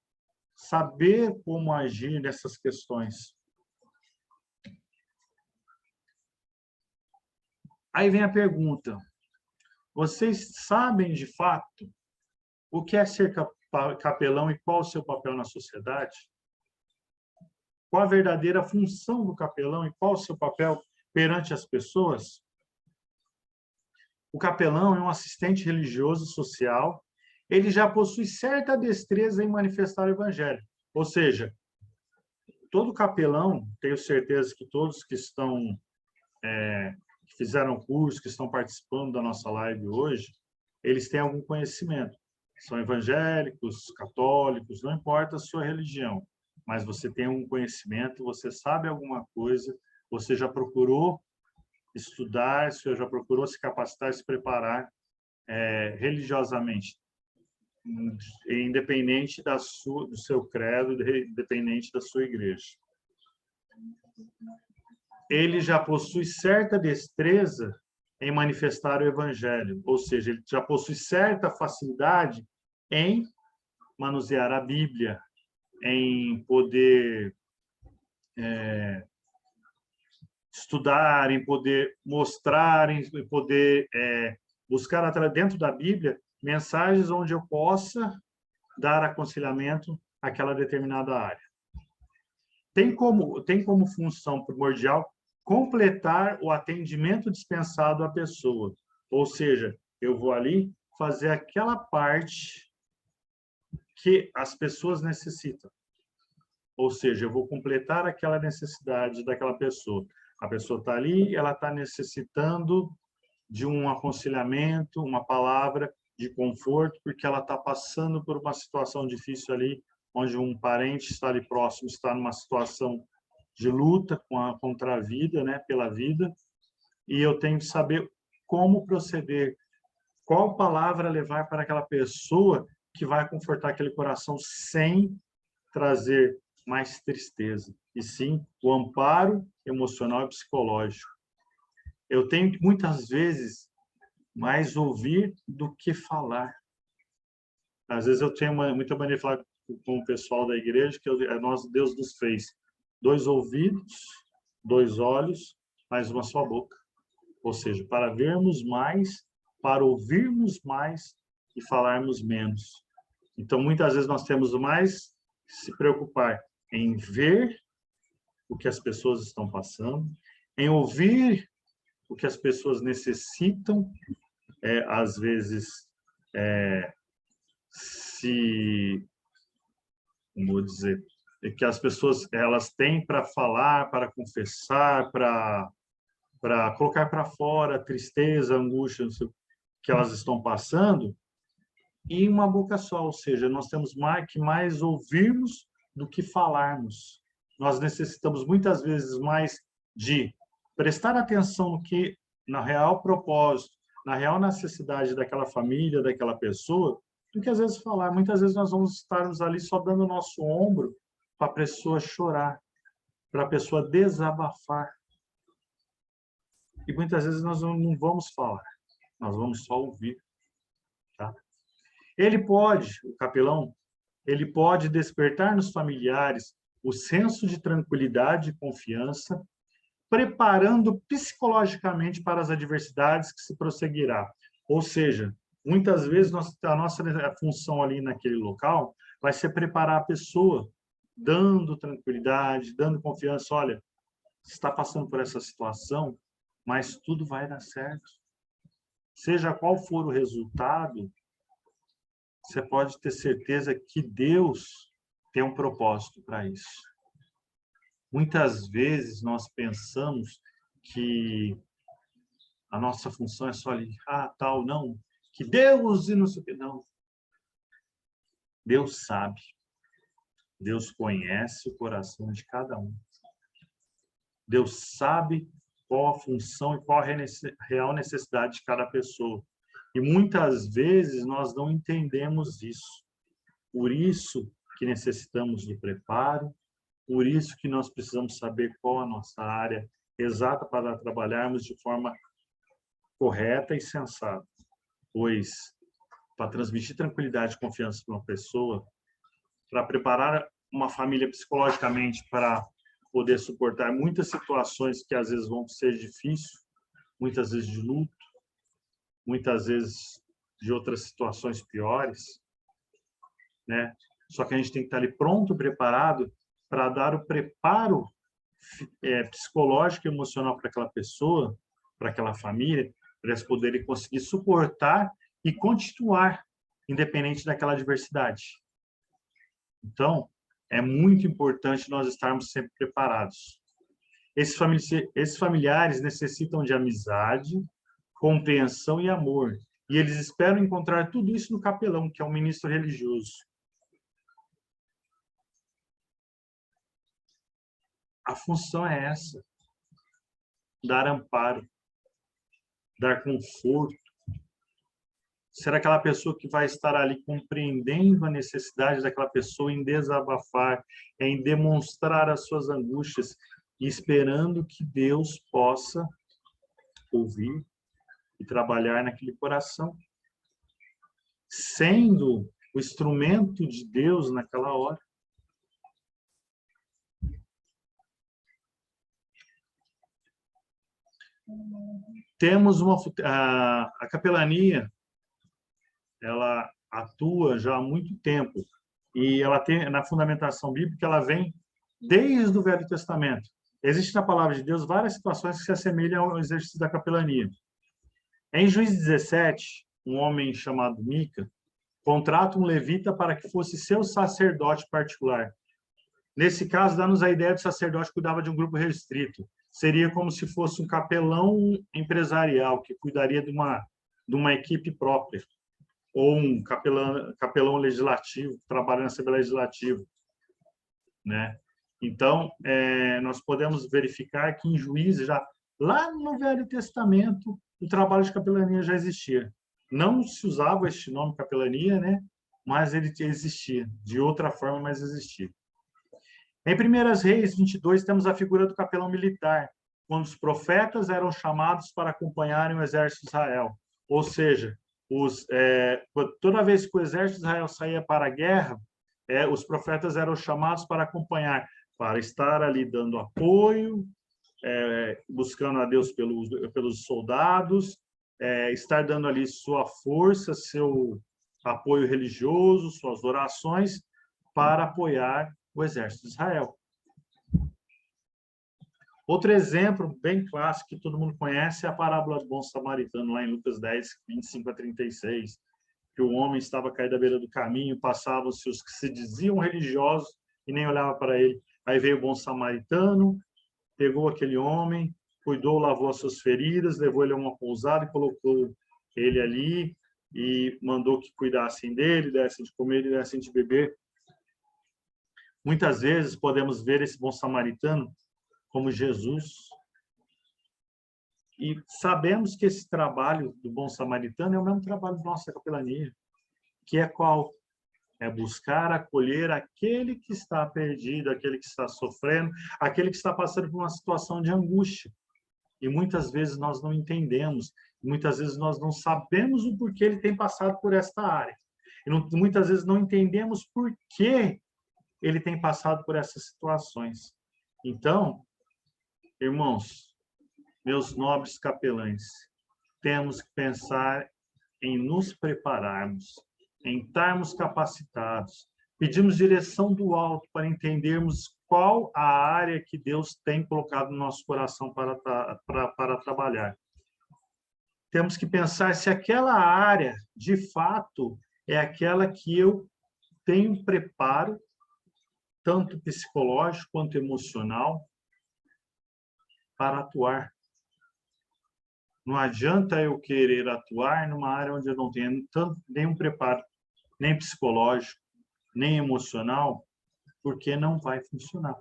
saber como agir nessas questões. Aí vem a pergunta: vocês sabem de fato o que é ser capelão e qual o seu papel na sociedade? Qual a verdadeira função do capelão e qual o seu papel perante as pessoas? O capelão é um assistente religioso e social. Ele já possui certa destreza em manifestar o evangelho. Ou seja, todo capelão, tenho certeza que todos que estão que fizeram curso, que estão participando da nossa live hoje, eles têm algum conhecimento. São evangélicos, católicos, não importa a sua religião, mas você tem um conhecimento, você sabe alguma coisa, você já procurou estudar, você já procurou se capacitar, se preparar religiosamente, independente do seu credo, independente da sua igreja. Ele já possui certa destreza em manifestar o evangelho, ou seja, ele já possui certa facilidade em manusear a Bíblia, em poder estudar, em poder mostrar, em poder buscar dentro da Bíblia mensagens onde eu possa dar aconselhamento àquela determinada área. Tem como função primordial completar o atendimento dispensado à pessoa, ou seja, eu vou ali fazer aquela parte que as pessoas necessitam, ou seja, eu vou completar aquela necessidade daquela pessoa. A pessoa está ali, ela está necessitando de um aconselhamento, uma palavra de conforto, porque ela está passando por uma situação difícil ali, onde um parente está ali próximo, está numa situação de luta contra a vida, né, pela vida, e eu tenho que saber como proceder, qual palavra levar para aquela pessoa que vai confortar aquele coração sem trazer mais tristeza, e sim o amparo emocional e psicológico. Eu tenho que, muitas vezes, mais ouvir do que falar. Às vezes eu tenho muita mania de falar com o pessoal da igreja que Deus nos fez 2 ouvidos, 2 olhos, mais uma só boca. Ou seja, para vermos mais, para ouvirmos mais e falarmos menos. Então, muitas vezes nós temos mais que se preocupar em ver o que as pessoas estão passando, em ouvir o que as pessoas necessitam, às vezes, como vou dizer, que as pessoas elas têm para falar, para confessar, para colocar para fora a tristeza, a angústia que elas estão passando, e uma boca só, ou seja, nós temos que mais ouvirmos do que falarmos. Nós necessitamos muitas vezes mais de prestar atenção no que, na real propósito, na real necessidade daquela família, daquela pessoa, do que às vezes falar. Muitas vezes nós vamos estarmos ali só dando o nosso ombro para a pessoa chorar, para a pessoa desabafar. E muitas vezes nós não vamos falar, nós vamos só ouvir. Tá? O capelão, ele pode despertar nos familiares o senso de tranquilidade e confiança, preparando psicologicamente para as adversidades que se prosseguirá. Ou seja, muitas vezes a nossa função ali naquele local vai ser preparar a pessoa, dando tranquilidade, dando confiança. Olha, você está passando por essa situação, mas tudo vai dar certo. Seja qual for o resultado, você pode ter certeza que Deus tem um propósito para isso. Muitas vezes nós pensamos que a nossa função é só ali, tal, não, que Deus e não sei o que, não. Deus sabe. Deus conhece o coração de cada um. Deus sabe qual a função e qual a real necessidade de cada pessoa. E muitas vezes nós não entendemos isso. Por isso que necessitamos do preparo, por isso que nós precisamos saber qual a nossa área exata para trabalharmos de forma correta e sensata. Pois, para transmitir tranquilidade e confiança para uma pessoa, para preparar uma família psicologicamente para poder suportar muitas situações que às vezes vão ser difíceis, muitas vezes de luto, muitas vezes de outras situações piores, né? Só que a gente tem que estar ali pronto, preparado para dar o preparo psicológico e emocional para aquela pessoa, para aquela família, para eles poderem conseguir suportar e continuar independente daquela adversidade. Então, é muito importante nós estarmos sempre preparados. Esses familiares necessitam de amizade, compreensão e amor. E eles esperam encontrar tudo isso no capelão, que é um ministro religioso. A função é essa: dar amparo, dar conforto. Ser aquela pessoa que vai estar ali compreendendo a necessidade daquela pessoa, em desabafar, em demonstrar as suas angústias, e esperando que Deus possa ouvir e trabalhar naquele coração, sendo o instrumento de Deus naquela hora. Temos a capelania, ela atua já há muito tempo, e ela tem, na fundamentação bíblica, ela vem desde o Velho Testamento. Existe na palavra de Deus várias situações que se assemelham ao exercício da capelania. Em Juízes 17, um homem chamado Mica contrata um levita para que fosse seu sacerdote particular. Nesse caso, dá-nos a ideia de sacerdote que cuidava de um grupo restrito. Seria como se fosse um capelão empresarial que cuidaria de uma equipe própria, ou um capelão legislativo, que trabalha na Assembleia Legislativa, né? Então, nós podemos verificar que em Juízes, já lá no Velho Testamento, o trabalho de capelania já existia. Não se usava este nome capelania, né? Mas ele existia. De outra forma, mas existia. Em 1 Reis 22, temos a figura do capelão militar, quando os profetas eram chamados para acompanharem o exército de Israel. Ou seja, toda vez que o exército de Israel saía para a guerra, os profetas eram chamados para acompanhar, para estar ali dando apoio, buscando a Deus pelos soldados, estar dando ali sua força, seu apoio religioso, suas orações, para apoiar o exército de Israel. Outro exemplo bem clássico que todo mundo conhece é a parábola do bom samaritano, lá em Lucas 10, 25 a 36, que o homem estava caído à beira do caminho, passavam-se os que se diziam religiosos e nem olhava para ele. Aí veio o bom samaritano, pegou aquele homem, cuidou, lavou as suas feridas, levou ele a uma pousada e colocou ele ali e mandou que cuidassem dele, dessem de comer e dessem de beber. Muitas vezes podemos ver esse bom samaritano como Jesus, e sabemos que esse trabalho do bom samaritano é o mesmo trabalho da nossa capelania, que é qual? É buscar acolher aquele que está perdido, aquele que está sofrendo, aquele que está passando por uma situação de angústia. E muitas vezes nós não entendemos, muitas vezes nós não sabemos o porquê ele tem passado por esta área. E muitas vezes não entendemos por que ele tem passado por essas situações. Então, irmãos, meus nobres capelães, temos que pensar em nos prepararmos, em estarmos capacitados, pedimos direção do alto para entendermos qual a área que Deus tem colocado no nosso coração para trabalhar. Temos que pensar se aquela área, de fato, é aquela que eu tenho preparo, tanto psicológico quanto emocional, para atuar. Não adianta eu querer atuar numa área onde eu não tenho nenhum preparo, nem psicológico, nem emocional, porque não vai funcionar.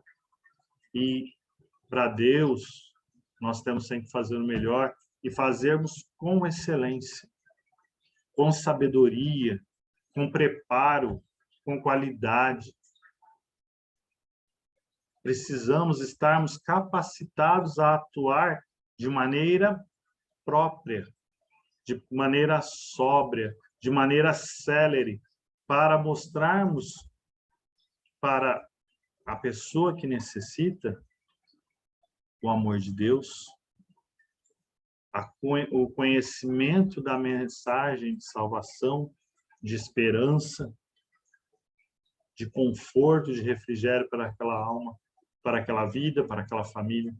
E, para Deus, nós temos sempre que fazer o melhor e fazermos com excelência, com sabedoria, com preparo, com qualidade. Precisamos estarmos capacitados a atuar de maneira própria, de maneira sóbria, de maneira célere, para mostrarmos para a pessoa que necessita o amor de Deus, o conhecimento da mensagem de salvação, de esperança, de conforto, de refrigério para aquela alma, para aquela vida, para aquela família.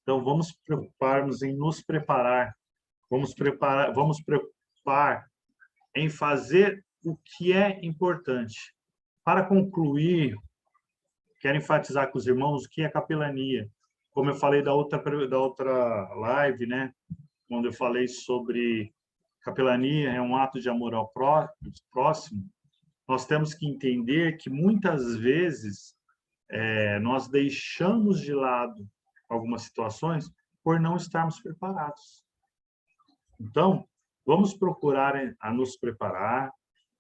Então, vamos preocuparmos em nos preparar, vamos preocupar em fazer o que é importante. Para concluir, quero enfatizar com os irmãos o que é capelania. como eu falei da outra live, né? Quando eu falei sobre capelania é um ato de amor ao próximo, nós temos que entender que muitas vezes nós deixamos de lado algumas situações por não estarmos preparados. Então, vamos procurar a nos preparar,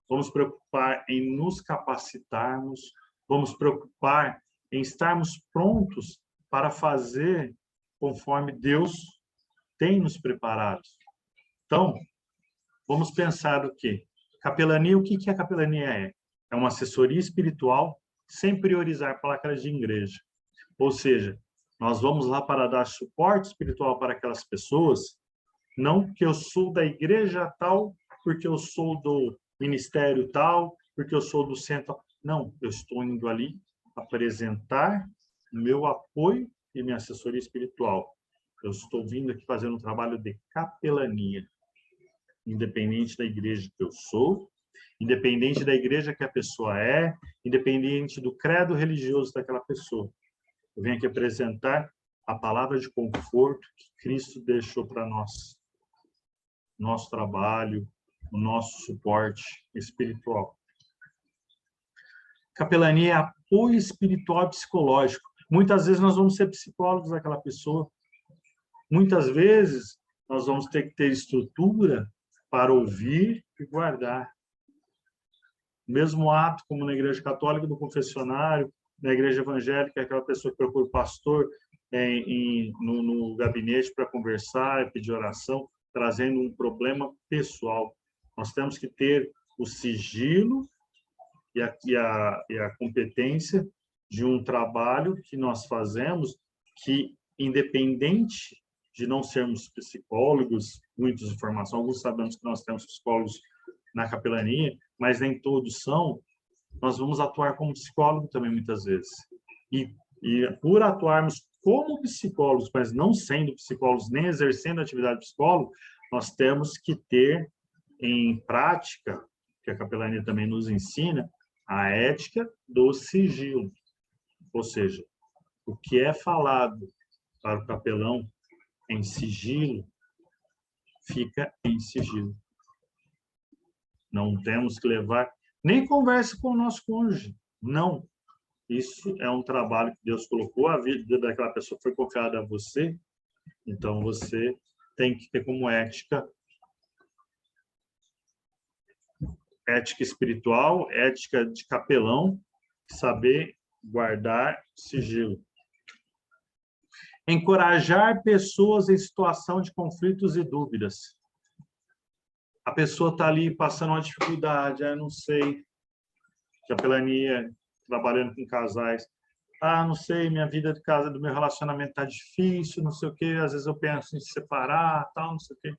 vamos preocupar em nos capacitarmos, vamos preocupar em estarmos prontos para fazer conforme Deus tem nos preparado. Então, vamos pensar o quê? Capelania, o que a capelania é? É uma assessoria espiritual sem priorizar placas de igreja. Ou seja, nós vamos lá para dar suporte espiritual para aquelas pessoas, não que eu sou da igreja tal, porque eu sou do ministério tal, porque eu sou do centro. Não, eu estou indo ali apresentar meu apoio e minha assessoria espiritual. Eu estou vindo aqui fazendo um trabalho de capelania, independente da igreja que eu sou, independente da igreja que a pessoa é, independente do credo religioso daquela pessoa. Eu venho aqui apresentar a palavra de conforto que Cristo deixou para nós. Nosso trabalho, o nosso suporte espiritual. Capelania é apoio espiritual e psicológico. Muitas vezes nós vamos ser psicólogos daquela pessoa. Muitas vezes nós vamos ter que ter estrutura para ouvir e guardar. O mesmo ato como na igreja católica do confessionário, na igreja evangélica, aquela pessoa que procura o pastor no gabinete para conversar, pedir oração, trazendo um problema pessoal. Nós temos que ter o sigilo e a competência de um trabalho que nós fazemos que, independente de não sermos psicólogos, muitos de formação, alguns sabemos que nós temos psicólogos na capelania, mas nem todos são, nós vamos atuar como psicólogo também muitas vezes. E por atuarmos como psicólogos, mas não sendo psicólogos, nem exercendo a atividade de psicólogo, nós temos que ter em prática, que a capelania também nos ensina, a ética do sigilo. Ou seja, o que é falado para o capelão em sigilo, fica em sigilo. Não temos que levar, nem conversa com o nosso cônjuge. Não. Isso é um trabalho que Deus colocou, a vida daquela pessoa foi confiada a você, então você tem que ter como ética espiritual, ética de capelão, saber guardar sigilo. Encorajar pessoas em situação de conflitos e dúvidas. A pessoa está ali passando uma dificuldade, não sei, capelania, trabalhando com casais. Não sei, minha vida de casa, do meu relacionamento está difícil, não sei o quê, às vezes eu penso em separar, tal, não sei o quê.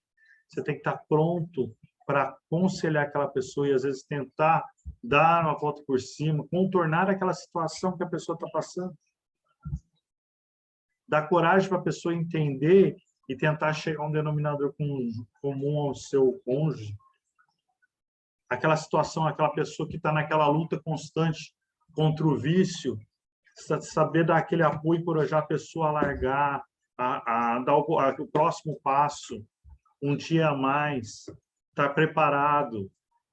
Você tem que estar pronto para aconselhar aquela pessoa e, às vezes, tentar dar uma volta por cima, contornar aquela situação que a pessoa está passando. Dar coragem para a pessoa entender e tentar chegar a um denominador comum ao seu cônjuge. Aquela situação, aquela pessoa que está naquela luta constante contra o vício, saber dar aquele apoio, encorajar a pessoa a largar, a dar o próximo passo, um dia a mais, estar preparado,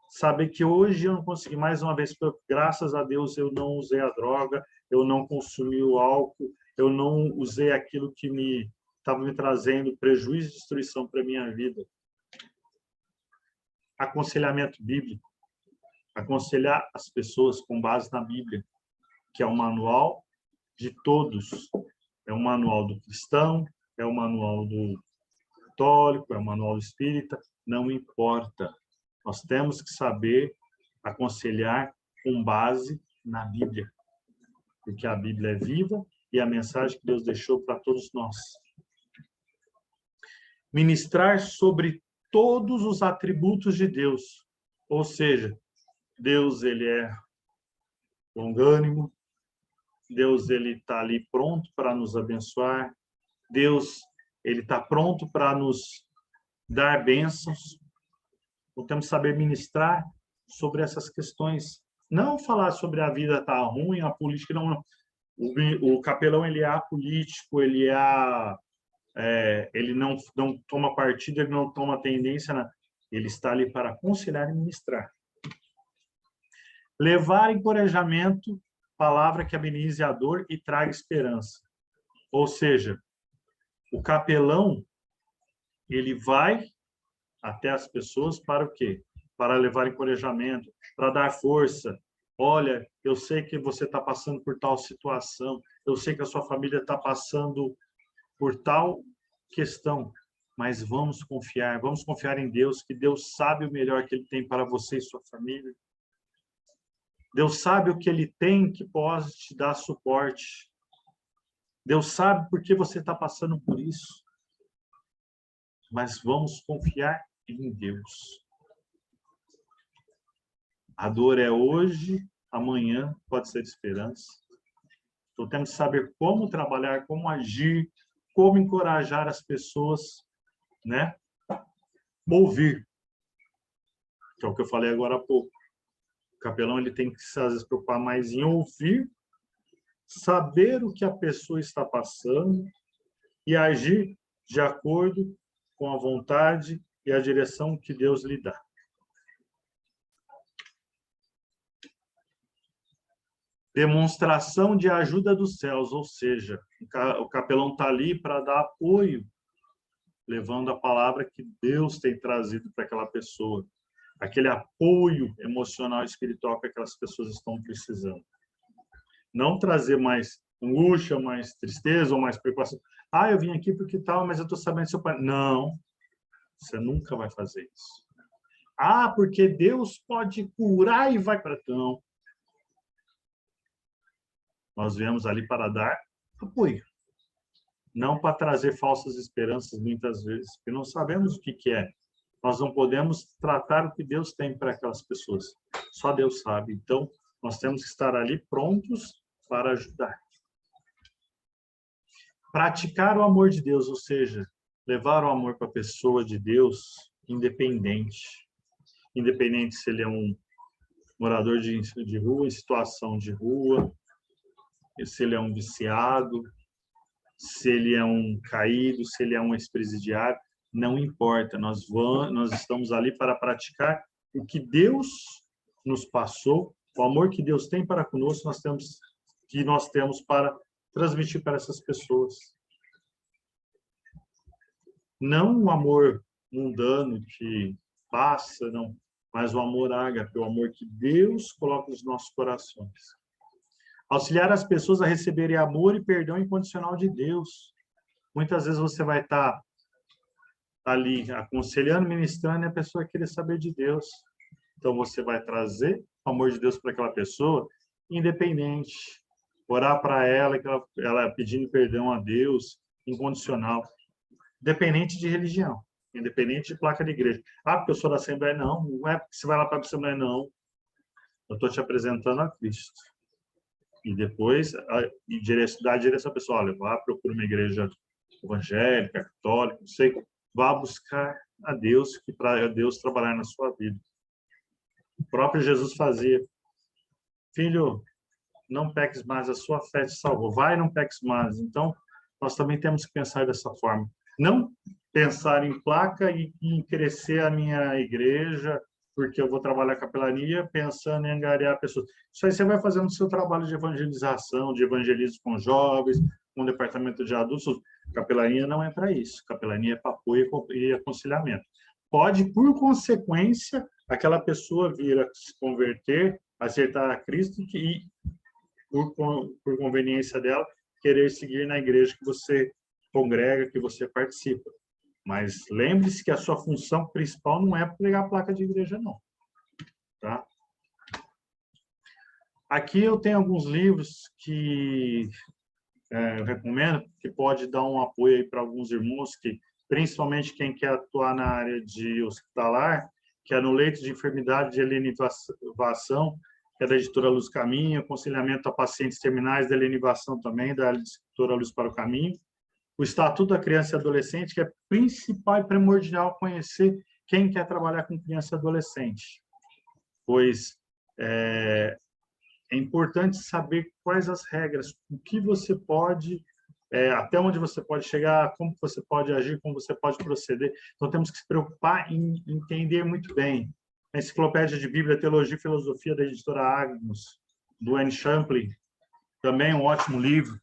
saber que hoje eu não consegui, mais uma vez, graças a Deus, eu não usei a droga, eu não consumi o álcool, eu não usei aquilo que estava me trazendo prejuízo e destruição para a minha vida. Aconselhamento bíblico. Aconselhar as pessoas com base na Bíblia, que é o manual de todos. É o manual do cristão, é o manual do católico, é o manual espírita, não importa. Nós temos que saber aconselhar com base na Bíblia, porque a Bíblia é viva e a mensagem que Deus deixou para todos nós. Ministrar sobre todos os atributos de Deus, ou seja, Deus ele é longânimo, Deus ele está ali pronto para nos abençoar, Deus ele está pronto para nos dar bênçãos. Então, temos que saber ministrar sobre essas questões. Não falar sobre a vida tá ruim, a política não. O capelão, ele é apolítico, ele não toma partido, ele não toma tendência, ele está ali para aconselhar e ministrar. Levar encorajamento, palavra que amenize a dor e traga esperança. Ou seja, o capelão, ele vai até as pessoas para o quê? Para levar encorajamento, para dar força. Olha, eu sei que você está passando por tal situação, eu sei que a sua família está passando por tal questão, mas vamos confiar em Deus, que Deus sabe o melhor que Ele tem para você e sua família. Deus sabe o que Ele tem que pode te dar suporte. Deus sabe por que você está passando por isso. Mas vamos confiar em Deus. A dor é hoje, amanhã pode ser esperança. Então temos que saber como trabalhar, como agir, como encorajar as pessoas, né? Ouvir. Que é o que eu falei agora há pouco. O capelão, ele tem que às vezes se preocupar mais em ouvir, saber o que a pessoa está passando e agir de acordo com a vontade e a direção que Deus lhe dá. Demonstração de ajuda dos céus, ou seja, o capelão está ali para dar apoio, levando a palavra que Deus tem trazido para aquela pessoa, aquele apoio emocional e espiritual que aquelas pessoas estão precisando. Não trazer mais angústia, mais tristeza ou mais preocupação. Eu vim aqui porque tal, mas eu estou sabendo seu pai. Não, você nunca vai fazer isso. Porque Deus pode curar e vai para... Não. Nós viemos ali para dar apoio. Não para trazer falsas esperanças, muitas vezes, porque não sabemos o que é. Nós não podemos tratar o que Deus tem para aquelas pessoas. Só Deus sabe. Então, nós temos que estar ali prontos para ajudar. Praticar o amor de Deus, ou seja, levar o amor para a pessoa de Deus, independente. Independente se ele é um morador de rua, em situação de rua, se ele é um viciado, se ele é um caído, se ele é um ex-presidiário, não importa. Nós estamos ali para praticar o que Deus nos passou, o amor que Deus tem para conosco, nós temos para transmitir para essas pessoas. Não o amor mundano que passa, não, mas o amor ágape, o amor que Deus coloca nos nossos corações. Auxiliar as pessoas a receberem amor e perdão incondicional de Deus. Muitas vezes você vai estar ali aconselhando, ministrando, e a pessoa vai querer saber de Deus. Então você vai trazer o amor de Deus para aquela pessoa, independente. Orar para ela, ela pedindo perdão a Deus, incondicional. Independente de religião, independente de placa de igreja. Porque eu sou da Assembleia, não. Não é porque você vai lá para a Assembleia, não. Eu estou te apresentando a Cristo. E depois, dar a direção à pessoa, olha, vá, procura uma igreja evangélica, católica, não sei, vá buscar a Deus, que para Deus trabalhar na sua vida. O próprio Jesus fazia, filho, não peques mais, a sua fé te salvou, vai e não peques mais. Então, nós também temos que pensar dessa forma. Não pensar em placa e em crescer a minha igreja, porque eu vou trabalhar capelania pensando em angariar pessoas. Isso aí você vai fazendo o seu trabalho de evangelização, de evangelismo com jovens, com o departamento de adultos. Capelania não é para isso. Capelania é para apoio e aconselhamento. Pode, por consequência, aquela pessoa vir a se converter, acertar a Cristo e, por conveniência dela, querer seguir na igreja que você congrega, que você participa. Mas lembre-se que a sua função principal não é pregar a placa de igreja, não. Tá? Aqui eu tenho alguns livros que eu recomendo, que pode dar um apoio aí para alguns irmãos, que, principalmente quem quer atuar na área de hospitalar, que é No Leito de Enfermidade de Alienação, que é da editora Luz Caminho, Aconselhamento a Pacientes Terminais de Alienação também, da editora Luz para o Caminho. O Estatuto da Criança e Adolescente, que é principal e primordial conhecer quem quer trabalhar com criança e adolescente, pois é importante saber quais as regras, o que você pode, até onde você pode chegar, como você pode agir, como você pode proceder. Então, temos que se preocupar em entender muito bem. A Enciclopédia de Bíblia, Teologia e Filosofia, da editora Agnus, do N. Champlin, também um ótimo livro.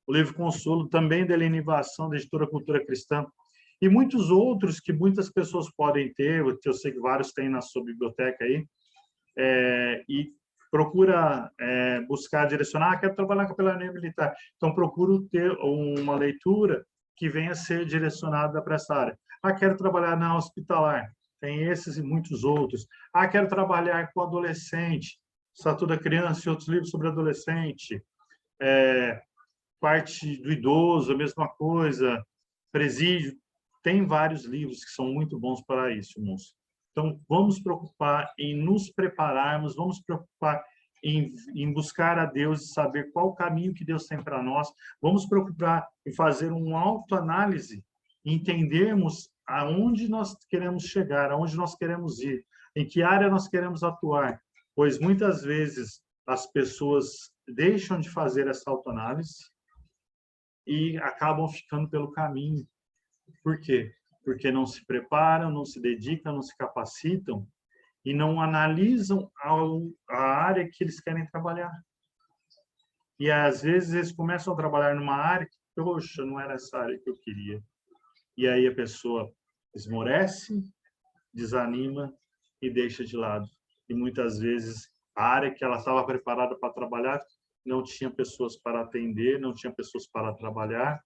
O livro Consolo, também da Helenivação, da editora Cultura Cristã. E muitos outros que muitas pessoas podem ter, que eu sei que vários têm na sua biblioteca aí, e procura buscar direcionar, quero trabalhar com a capelania militar. Então, procuro ter uma leitura que venha a ser direcionada para essa área. Quero trabalhar na hospitalar. Tem esses e muitos outros. Quero trabalhar com adolescente. Estatuto da Criança e outros livros sobre adolescente. Parte do idoso, a mesma coisa. Presídio. Tem vários livros que são muito bons para isso, moço. Então, vamos preocupar em nos prepararmos, vamos preocupar em buscar a Deus e saber qual o caminho que Deus tem para nós. Vamos preocupar em fazer uma autoanálise, entendermos aonde nós queremos chegar, aonde nós queremos ir, em que área nós queremos atuar, pois muitas vezes as pessoas deixam de fazer essa autoanálise e acabam ficando pelo caminho. Por quê? Porque não se preparam, não se dedicam, não se capacitam e não analisam a área que eles querem trabalhar. E, às vezes, eles começam a trabalhar numa área que, poxa, não era essa área que eu queria. E aí a pessoa esmorece, desanima e deixa de lado. E, muitas vezes, a área que ela estava preparada para trabalhar não tinha pessoas para atender, não tinha pessoas para trabalhar.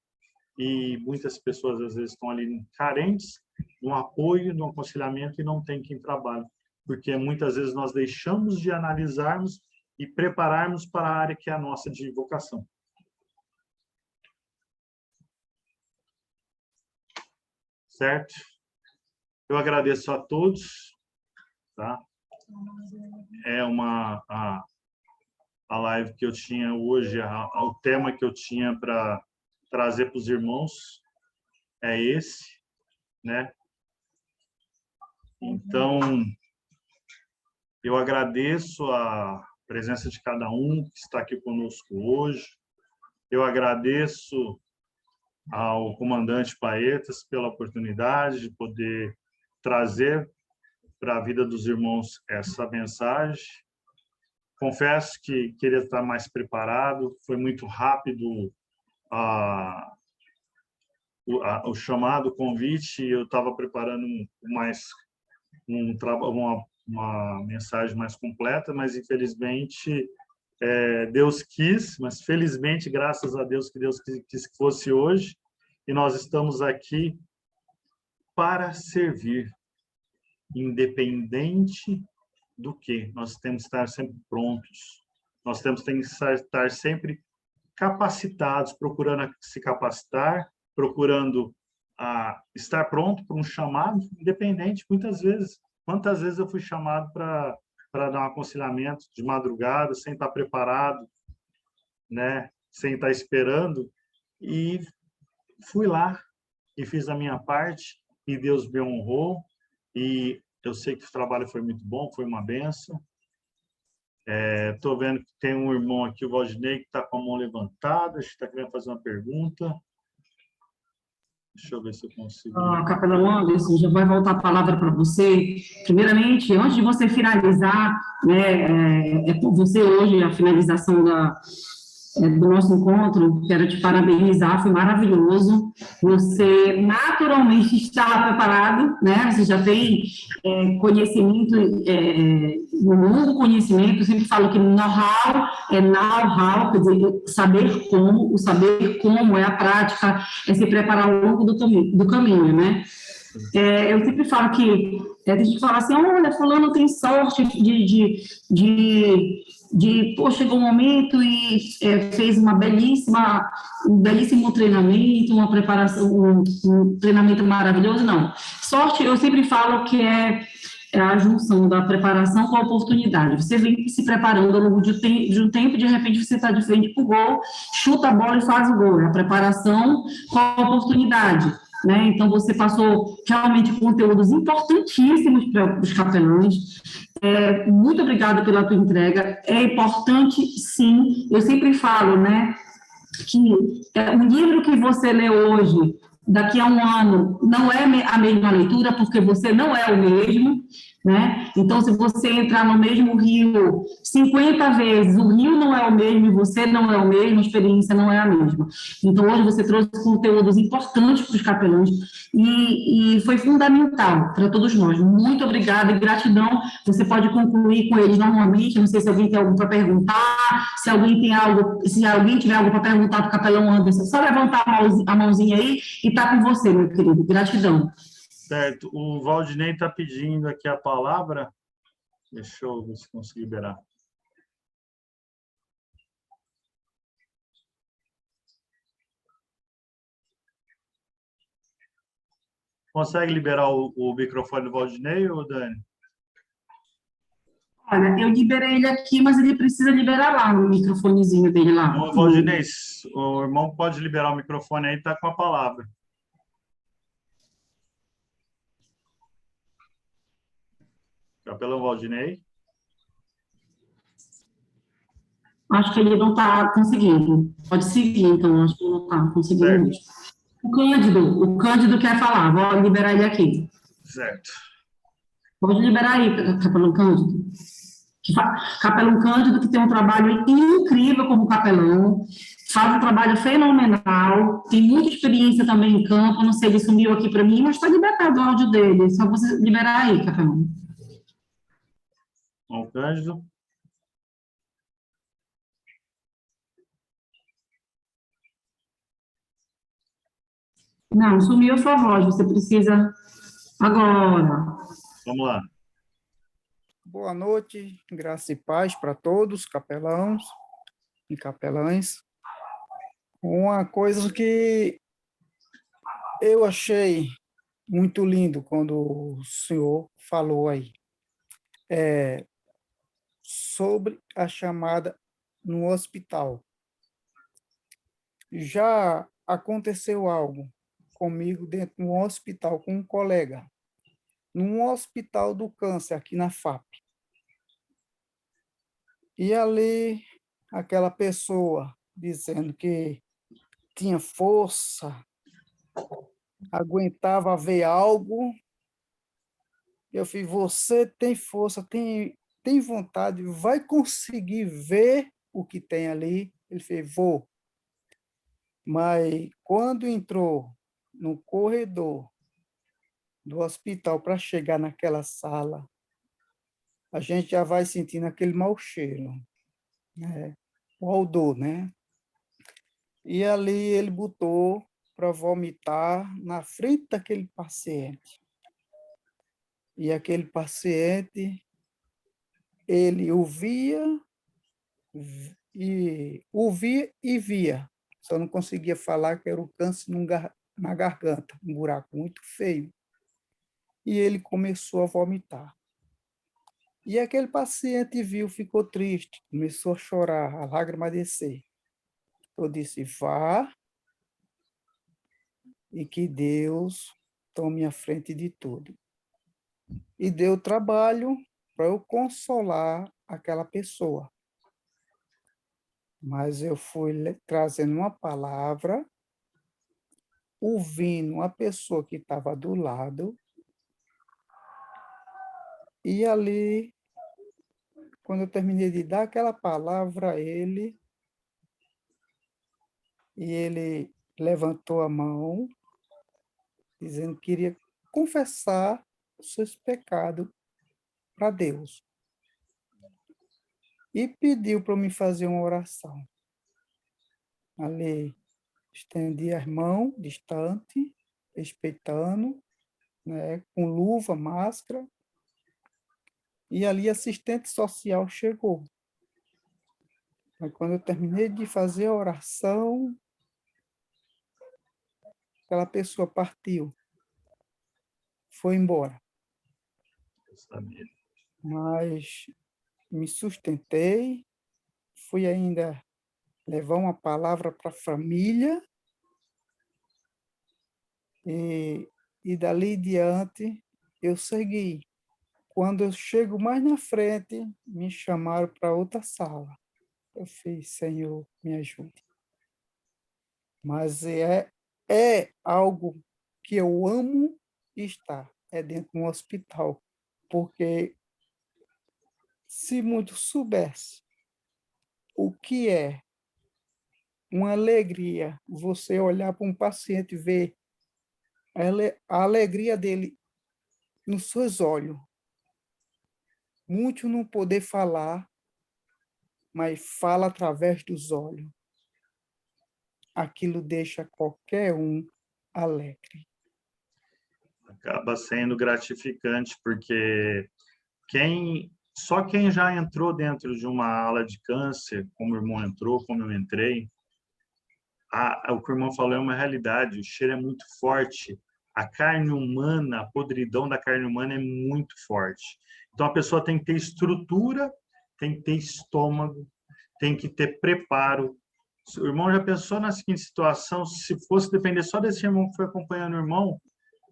E muitas pessoas, às vezes, estão ali carentes de um apoio, de um aconselhamento e não tem quem trabalhe. Porque muitas vezes nós deixamos de analisarmos e prepararmos para a área que é a nossa de vocação. Certo? Eu agradeço a todos. Tá? É a live que eu tinha hoje, o tema que eu tinha para trazer para os irmãos é esse, né? Então, eu agradeço a presença de cada um que está aqui conosco hoje. Eu agradeço ao comandante Paetas pela oportunidade de poder trazer para a vida dos irmãos essa mensagem. Confesso que queria estar mais preparado, foi muito rápido o chamado, o convite, eu estava preparando uma mensagem mais completa, mas infelizmente Deus quis, mas felizmente, graças a Deus, que Deus quis que fosse hoje, e nós estamos aqui para servir, independente do que. Nós temos que estar sempre prontos, nós temos que estar sempre capacitados, procurando se capacitar, procurando estar pronto para um chamado, independente, muitas vezes. Quantas vezes eu fui chamado para dar um aconselhamento de madrugada, sem estar preparado, né? Sem estar esperando, e fui lá e fiz a minha parte, e Deus me honrou, e eu sei que o trabalho foi muito bom, foi uma bênção. Estou vendo que tem um irmão aqui, o Valdinei, que está com a mão levantada, acho que está querendo fazer uma pergunta. Deixa eu ver se eu consigo. Capelão Anderson, já vai voltar a palavra para você. Primeiramente, antes de você finalizar, né, por você hoje, a finalização do nosso encontro, quero te parabenizar, foi maravilhoso. Você naturalmente está preparado, né? Você já tem conhecimento, um longo conhecimento. Eu sempre falo que know-how é know-how, quer dizer, o saber como é a prática, é se preparar ao longo do caminho, né? Eu sempre falo que tem gente que fala assim, olha, fulano tem sorte pô, chegou um momento e fez um belíssimo treinamento, uma preparação, um treinamento maravilhoso. Não, sorte eu sempre falo que é a junção da preparação com a oportunidade. Você vem se preparando ao longo de um tempo, de repente você está de frente para o gol, chuta a bola e faz o gol. É a preparação com a oportunidade. né? Então, você passou realmente conteúdos importantíssimos para os capelães. Muito obrigada pela tua entrega. É importante, sim. Eu sempre falo, né, que um livro que você lê hoje, daqui a um ano, não é a mesma leitura, porque você não é o mesmo, né? Então, se você entrar no mesmo rio 50 vezes, o rio não é o mesmo e você não é o mesmo, a experiência não é a mesma. Então, hoje você trouxe conteúdos importantes para os capelães e foi fundamental para todos nós. Muito obrigada e gratidão. Você pode concluir com eles normalmente, não sei se alguém tem algo para perguntar, se alguém tem algo, se alguém tiver algo para perguntar para o capelão Anderson, só levantar a mãozinha aí e está com você, meu querido. Gratidão. Certo. O Valdinei está pedindo aqui a palavra. Deixa eu ver se consigo liberar. Consegue liberar o microfone do Valdinei, ou Dani? Olha, eu liberei ele aqui, mas ele precisa liberar lá no microfonezinho dele lá. Ô, Valdinei, o irmão pode liberar o microfone aí, está com a palavra. Capelão Valdinei. Acho que ele não está conseguindo. Pode seguir, então, acho que ele não está conseguindo Certo. mesmo. O Cândido quer falar, vou liberar ele aqui. Certo. Pode liberar aí, Capelão Cândido. Capelão Cândido, que tem um trabalho incrível como capelão, faz um trabalho fenomenal, tem muita experiência também em campo, não sei, ele sumiu aqui para mim, mas está liberado o áudio dele, só você liberar aí, Capelão. O Cândido. Não, sumiu a sua voz, você precisa agora. Vamos lá. Boa noite, graça e paz para todos, capelãos e capelães. Uma coisa que eu achei muito lindo quando o senhor falou aí, sobre a chamada no hospital. Já aconteceu algo comigo dentro de um hospital com um colega, num hospital do câncer aqui na FAP. E ali, aquela pessoa dizendo que tinha força, aguentava ver algo. Eu falei, você tem força, tem vontade, vai conseguir ver o que tem ali? Ele fez, vou. Mas quando entrou no corredor do hospital para chegar naquela sala, a gente já vai sentindo aquele mau cheiro, né? O odor, né? E ali ele botou para vomitar na frente daquele paciente. E aquele paciente, ele ouvia e via. Só não conseguia falar que era o câncer na garganta, um buraco muito feio. E ele começou a vomitar. E aquele paciente viu, ficou triste, começou a chorar, a lágrima descer. Eu disse, vá e que Deus tome a frente de tudo. E deu trabalho para eu consolar aquela pessoa. Mas eu fui trazendo uma palavra, ouvindo a pessoa que estava do lado, e ali, quando eu terminei de dar aquela palavra a ele, e ele levantou a mão, dizendo que queria confessar os seus pecados para Deus. E pediu para me fazer uma oração. Ali, estendi as mãos distante, respeitando, né, com luva, máscara, e ali assistente social chegou. Mas quando eu terminei de fazer a oração, aquela pessoa partiu, foi embora. Mas me sustentei, fui ainda levar uma palavra para a família, e dali diante eu segui. Quando eu chego mais na frente, me chamaram para outra sala. Eu fiz, Senhor, me ajude. Mas é algo que eu amo estar, é dentro de um hospital, porque se muitos soubessem o que é uma alegria, você olhar para um paciente e ver a alegria dele nos seus olhos, muito não poder falar, mas fala através dos olhos. Aquilo deixa qualquer um alegre. Acaba sendo gratificante, porque só quem já entrou dentro de uma ala de câncer, como o irmão entrou, como eu entrei, o que o irmão falou é uma realidade, o cheiro é muito forte, a carne humana, a podridão da carne humana é muito forte. Então, a pessoa tem que ter estrutura, tem que ter estômago, tem que ter preparo. O irmão já pensou na seguinte situação, se fosse depender só desse irmão que foi acompanhando o irmão,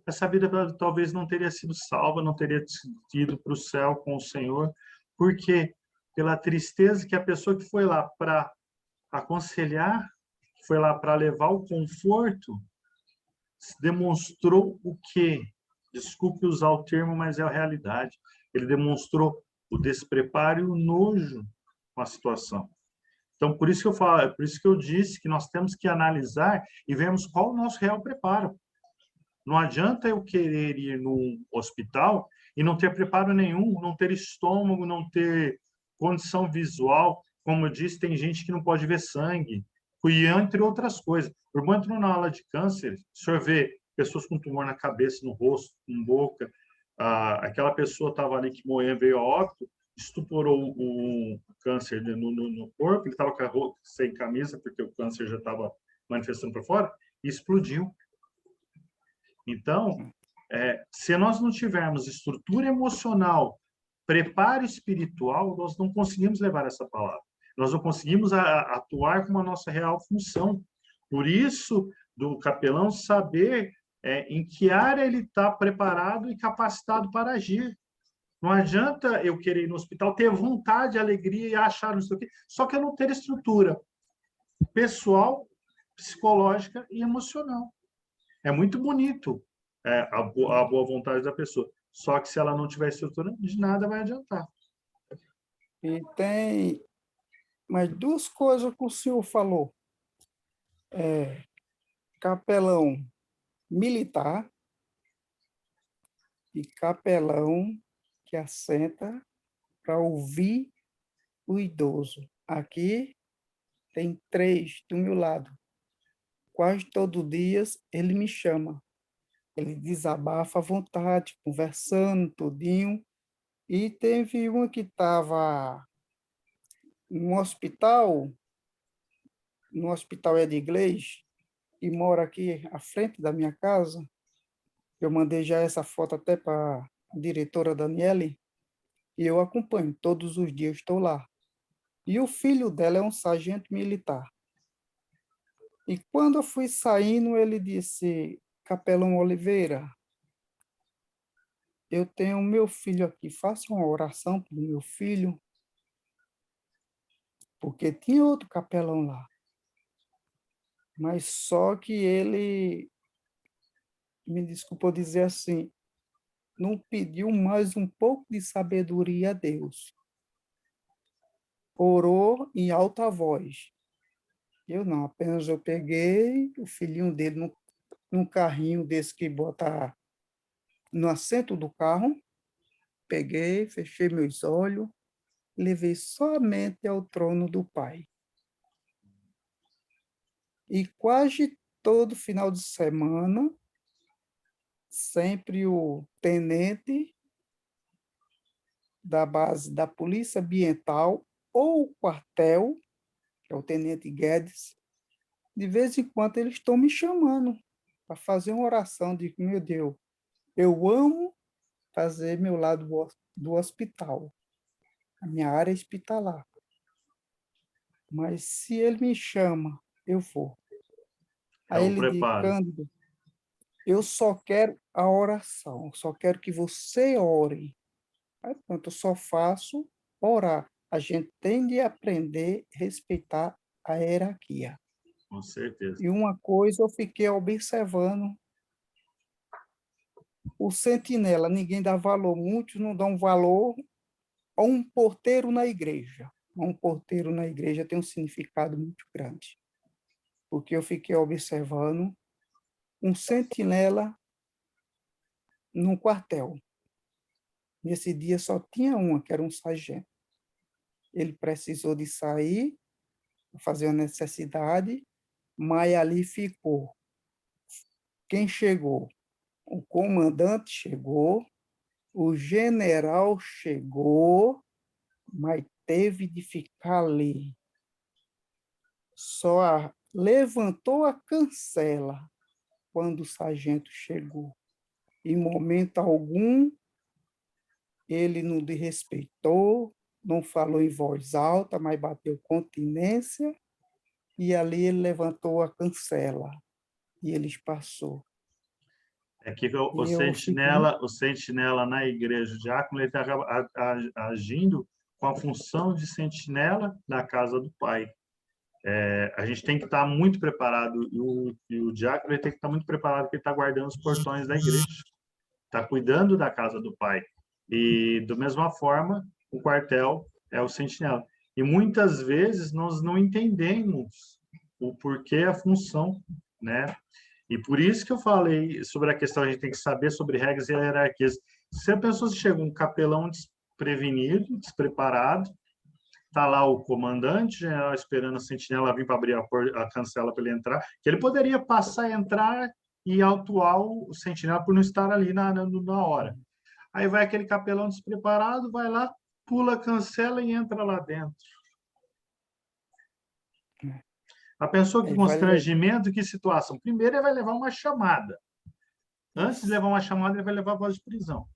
essa vida talvez não teria sido salva, não teria ido para o céu com o Senhor. Por quê? Pela tristeza que a pessoa que foi lá para aconselhar, foi lá para levar o conforto, demonstrou o quê? Desculpe usar o termo, mas é a realidade. Ele demonstrou o despreparo e o nojo com a situação. Então, por isso que eu falo, por isso que eu disse que nós temos que analisar e vermos qual o nosso real preparo. Não adianta eu querer ir num hospital e não ter preparo nenhum, não ter estômago, não ter condição visual. Como eu disse, tem gente que não pode ver sangue, e entre outras coisas. O irmão entrou na ala de câncer, o senhor vê pessoas com tumor na cabeça, no rosto, com boca, aquela pessoa estava ali que morreu, veio a óbito, estuporou o câncer no corpo, ele estava sem camisa, porque o câncer já estava manifestando para fora, e explodiu. Então, se nós não tivermos estrutura emocional, preparo espiritual, nós não conseguimos levar essa palavra. Nós não conseguimos atuar com a nossa real função. Por isso, do capelão saber em que área ele está preparado e capacitado para agir. Não adianta eu querer ir no hospital, ter vontade, alegria e achar não sei o quê, só que eu não ter estrutura pessoal, psicológica e emocional. É muito bonito a boa vontade da pessoa, só que se ela não tiver estrutura, de nada vai adiantar. E tem mais duas coisas que o senhor falou. Capelão militar e capelão que assenta para ouvir o idoso. Aqui tem 3 do meu lado. Quase todo dia ele me chama. Ele desabafa à vontade, conversando, tudinho. E teve uma que estava no hospital é de inglês, e mora aqui à frente da minha casa. Eu mandei já essa foto até para a diretora Daniele, e eu acompanho, todos os dias estou lá. E o filho dela é um sargento militar. E quando eu fui saindo, ele disse, Capelão Oliveira, eu tenho meu filho aqui, faça uma oração para o meu filho, porque tinha outro capelão lá. Mas só que ele, me desculpa dizer assim, não pediu mais um pouco de sabedoria a Deus. Orou em alta voz. Eu não, apenas eu peguei o filhinho dele num carrinho desse que bota no assento do carro, peguei, fechei meus olhos, levei somente ao trono do Pai. E quase todo final de semana, sempre o tenente da base da Polícia Ambiental ou o quartel, que é o tenente Guedes, de vez em quando eles estão me chamando para fazer uma oração de, meu Deus, eu amo fazer meu lado do hospital, a minha área hospitalar. Mas se ele me chama, eu vou. É Aí o ele diz, preparo. Cândido, eu só quero a oração, só quero que você ore. Aí, pronto, eu só faço orar. A gente tem de aprender a respeitar a hierarquia. Com certeza. E uma coisa eu fiquei observando, o sentinela, ninguém dá valor, muitos não dão valor a um porteiro na igreja. Um porteiro na igreja tem um significado muito grande, porque eu fiquei observando um sentinela num quartel. Nesse dia só tinha uma, que era um sargento. Ele precisou de sair, fazer uma necessidade, mas ali ficou. Quem chegou? O comandante chegou, o general chegou, mas teve de ficar ali. Só levantou a cancela quando o sargento chegou. Em momento algum, ele não desrespeitou, não falou em voz alta, mas bateu continência, e ali ele levantou a cancela, e eles passou. É que o sentinela na igreja, o diácono, ele está agindo com a função de sentinela na casa do Pai. A gente tem que estar muito preparado, e o diácono ele tem que estar muito preparado, porque ele está guardando os portões da igreja, está cuidando da casa do Pai. E, da mesma forma, o quartel é o sentinela. E muitas vezes nós não entendemos o porquê, a função, né? E por isso que eu falei sobre a questão, a gente tem que saber sobre regras e hierarquias. Se a pessoa chega um capelão desprevenido, despreparado, está lá o comandante general esperando a sentinela vir para abrir a cancela para ele entrar, que ele poderia passar, entrar e autuar o sentinela por não estar ali na hora. Aí vai aquele capelão despreparado, vai lá, pula a cancela e entra lá dentro. A pessoa que constrangimento, que situação? Primeiro, ele vai levar uma chamada. Antes de levar uma chamada, ele vai levar a voz de prisão.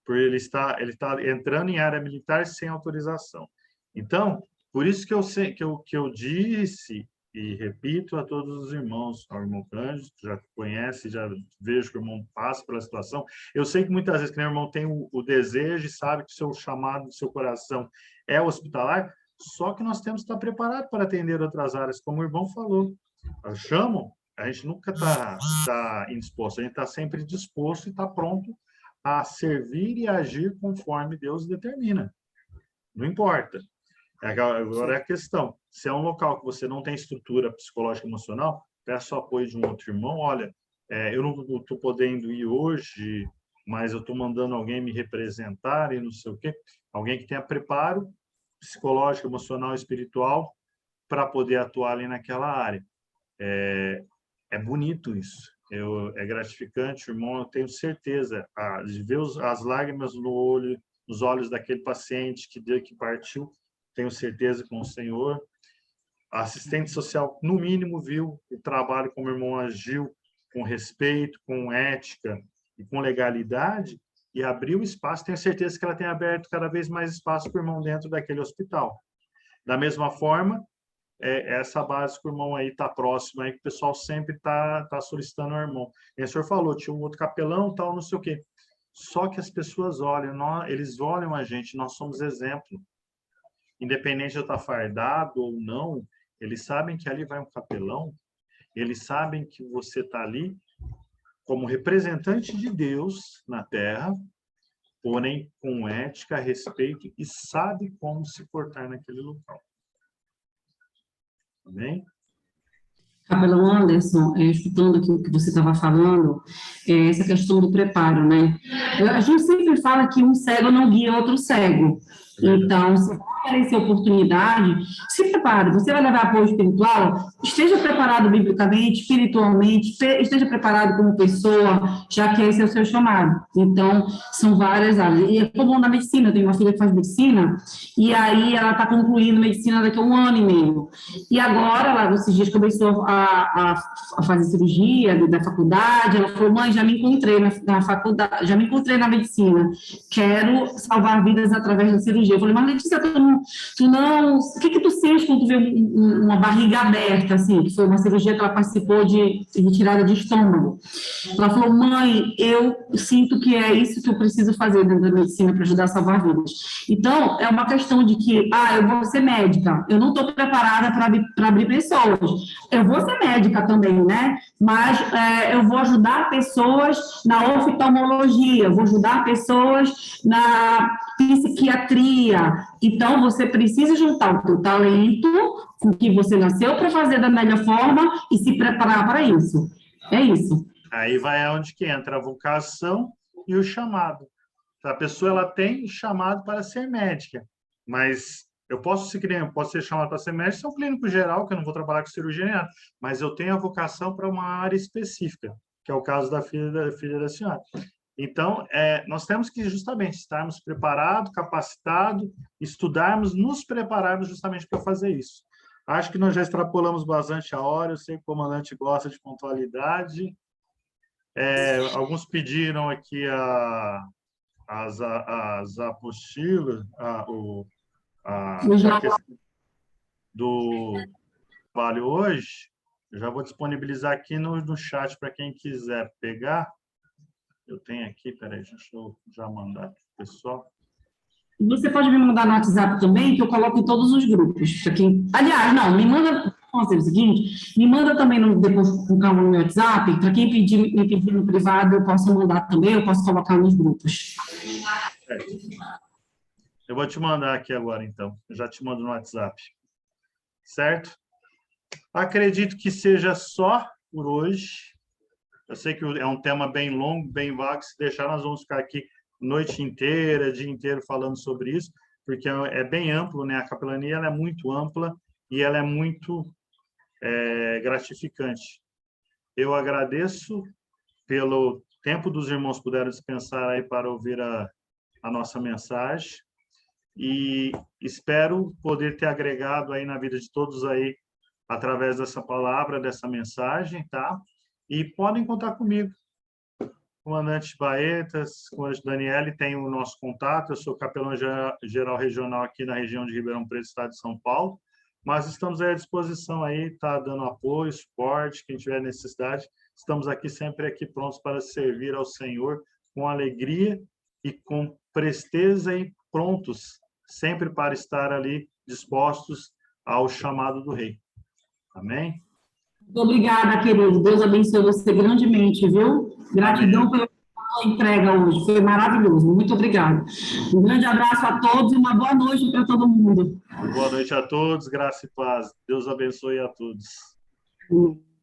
Porque ele está entrando em área militar sem autorização. Então, por isso que eu disse e repito a todos os irmãos, ao irmão Cândido, que já conhece, já vejo que o irmão passa pela situação. Eu sei que muitas vezes que o irmão tem o desejo e sabe que o seu chamado do seu coração é hospitalar, só que nós temos que estar preparados para atender outras áreas, como o irmão falou. Chamam, a gente nunca está indisposto, a gente está sempre disposto e está pronto a servir e agir conforme Deus determina. Não importa. Agora é a questão. Se é um local que você não tem estrutura psicológica e emocional, peça o apoio de um outro irmão. Olha, eu não estou podendo ir hoje, mas eu estou mandando alguém me representar e não sei o quê. Alguém que tenha preparo psicológico, emocional e espiritual para poder atuar ali naquela área. É bonito isso. É gratificante, irmão. Eu tenho certeza de ver as lágrimas nos olhos daquele paciente que partiu. Tenho certeza com o Senhor. A assistente social, no mínimo, viu o trabalho como o irmão agiu, com respeito, com ética e com legalidade, e abriu espaço. Tenho certeza que ela tem aberto cada vez mais espaço para o irmão dentro daquele hospital. Da mesma forma, essa base que o irmão aí está próximo, aí, que o pessoal sempre está solicitando ao irmão. E o senhor falou, tinha um outro capelão, tal, não sei o quê. Só que as pessoas olham, eles olham a gente, nós somos exemplo. Independente de eu estar fardado ou não, eles sabem que ali vai um capelão, eles sabem que você está ali como representante de Deus na Terra, porém com ética, respeito e sabe como se portar naquele local. Amém? Capelão Anderson, escutando aqui o que você estava falando, essa questão do preparo, né? A gente sempre fala que um cego não guia outro cego. Então, se aparecer oportunidade, se prepare. Você vai levar apoio espiritual, esteja preparado biblicamente, espiritualmente, esteja preparado como pessoa, já que esse é o seu chamado. Então, são várias áreas. E é como na medicina, eu tenho uma filha que faz medicina, e aí ela está concluindo medicina daqui a 1 ano e meio. E agora, esses dias começou a fazer cirurgia da faculdade, ela falou, mãe, já me encontrei na faculdade, já me encontrei na medicina, quero salvar vidas através da cirurgia. Eu falei, mas Letícia, todo mundo o que tu sente quando tu vê uma barriga aberta, assim, que foi uma cirurgia que ela participou de retirada de estômago. Ela falou, mãe, eu sinto que é isso que eu preciso fazer dentro da medicina para ajudar a salvar vidas. Então, é uma questão de que, eu vou ser médica, eu não estou preparada para abrir pessoas. Eu vou ser médica também, né? Mas eu vou ajudar pessoas na oftalmologia, eu vou ajudar pessoas na psiquiatria. Então, você precisa juntar o teu talento com o que você nasceu para fazer da melhor forma e se preparar para isso. É isso. Aí vai onde que entra a vocação e o chamado. A pessoa ela tem chamado para ser médica, mas eu posso ser chamado para ser médico, sou um clínico geral, que eu não vou trabalhar com cirurgia nem nada, mas eu tenho a vocação para uma área específica, que é o caso da filha da senhora. Então, nós temos que justamente estarmos preparados, capacitados, estudarmos, nos prepararmos justamente para fazer isso. Acho que nós já extrapolamos bastante a hora, eu sei que o comandante gosta de pontualidade. Alguns pediram aqui as apostilas, a questão do trabalho hoje. Eu já vou disponibilizar aqui no chat para quem quiser pegar. Eu tenho aqui, peraí, deixa eu já mandar para o pessoal. Você pode me mandar no WhatsApp também, que eu coloco em todos os grupos. Aliás, não, me manda, vamos fazer o seguinte, me manda também depois com calma no meu WhatsApp, para quem me pedir no privado, eu posso mandar também, eu posso colocar nos grupos. Eu vou te mandar aqui agora, então. Eu já te mando no WhatsApp. Certo? Acredito que seja só por hoje. Eu sei que é um tema bem longo, bem vago. Se deixar, nós vamos ficar aqui noite inteira, dia inteiro falando sobre isso, porque é bem amplo, né? A capelania ela é muito ampla e ela é muito gratificante. Eu agradeço pelo tempo dos irmãos puderam dispensar aí para ouvir a nossa mensagem e espero poder ter agregado aí na vida de todos aí através dessa palavra, dessa mensagem, tá? E podem contar comigo. Comandante Baetas, comandante Daniele, tem o nosso contato, eu sou capelão geral regional aqui na região de Ribeirão Preto, estado de São Paulo, mas estamos aí à disposição aí, tá dando apoio, suporte, quem tiver necessidade, estamos aqui sempre aqui prontos para servir ao Senhor com alegria e com presteza e prontos, sempre para estar ali dispostos ao chamado do Rei. Amém? Muito obrigada, querido. Deus abençoe você grandemente, viu? Gratidão pela entrega hoje. Foi maravilhoso. Muito obrigada. Um grande abraço a todos e uma boa noite para todo mundo. Boa noite a todos. Graça e paz. Deus abençoe a todos. Amém.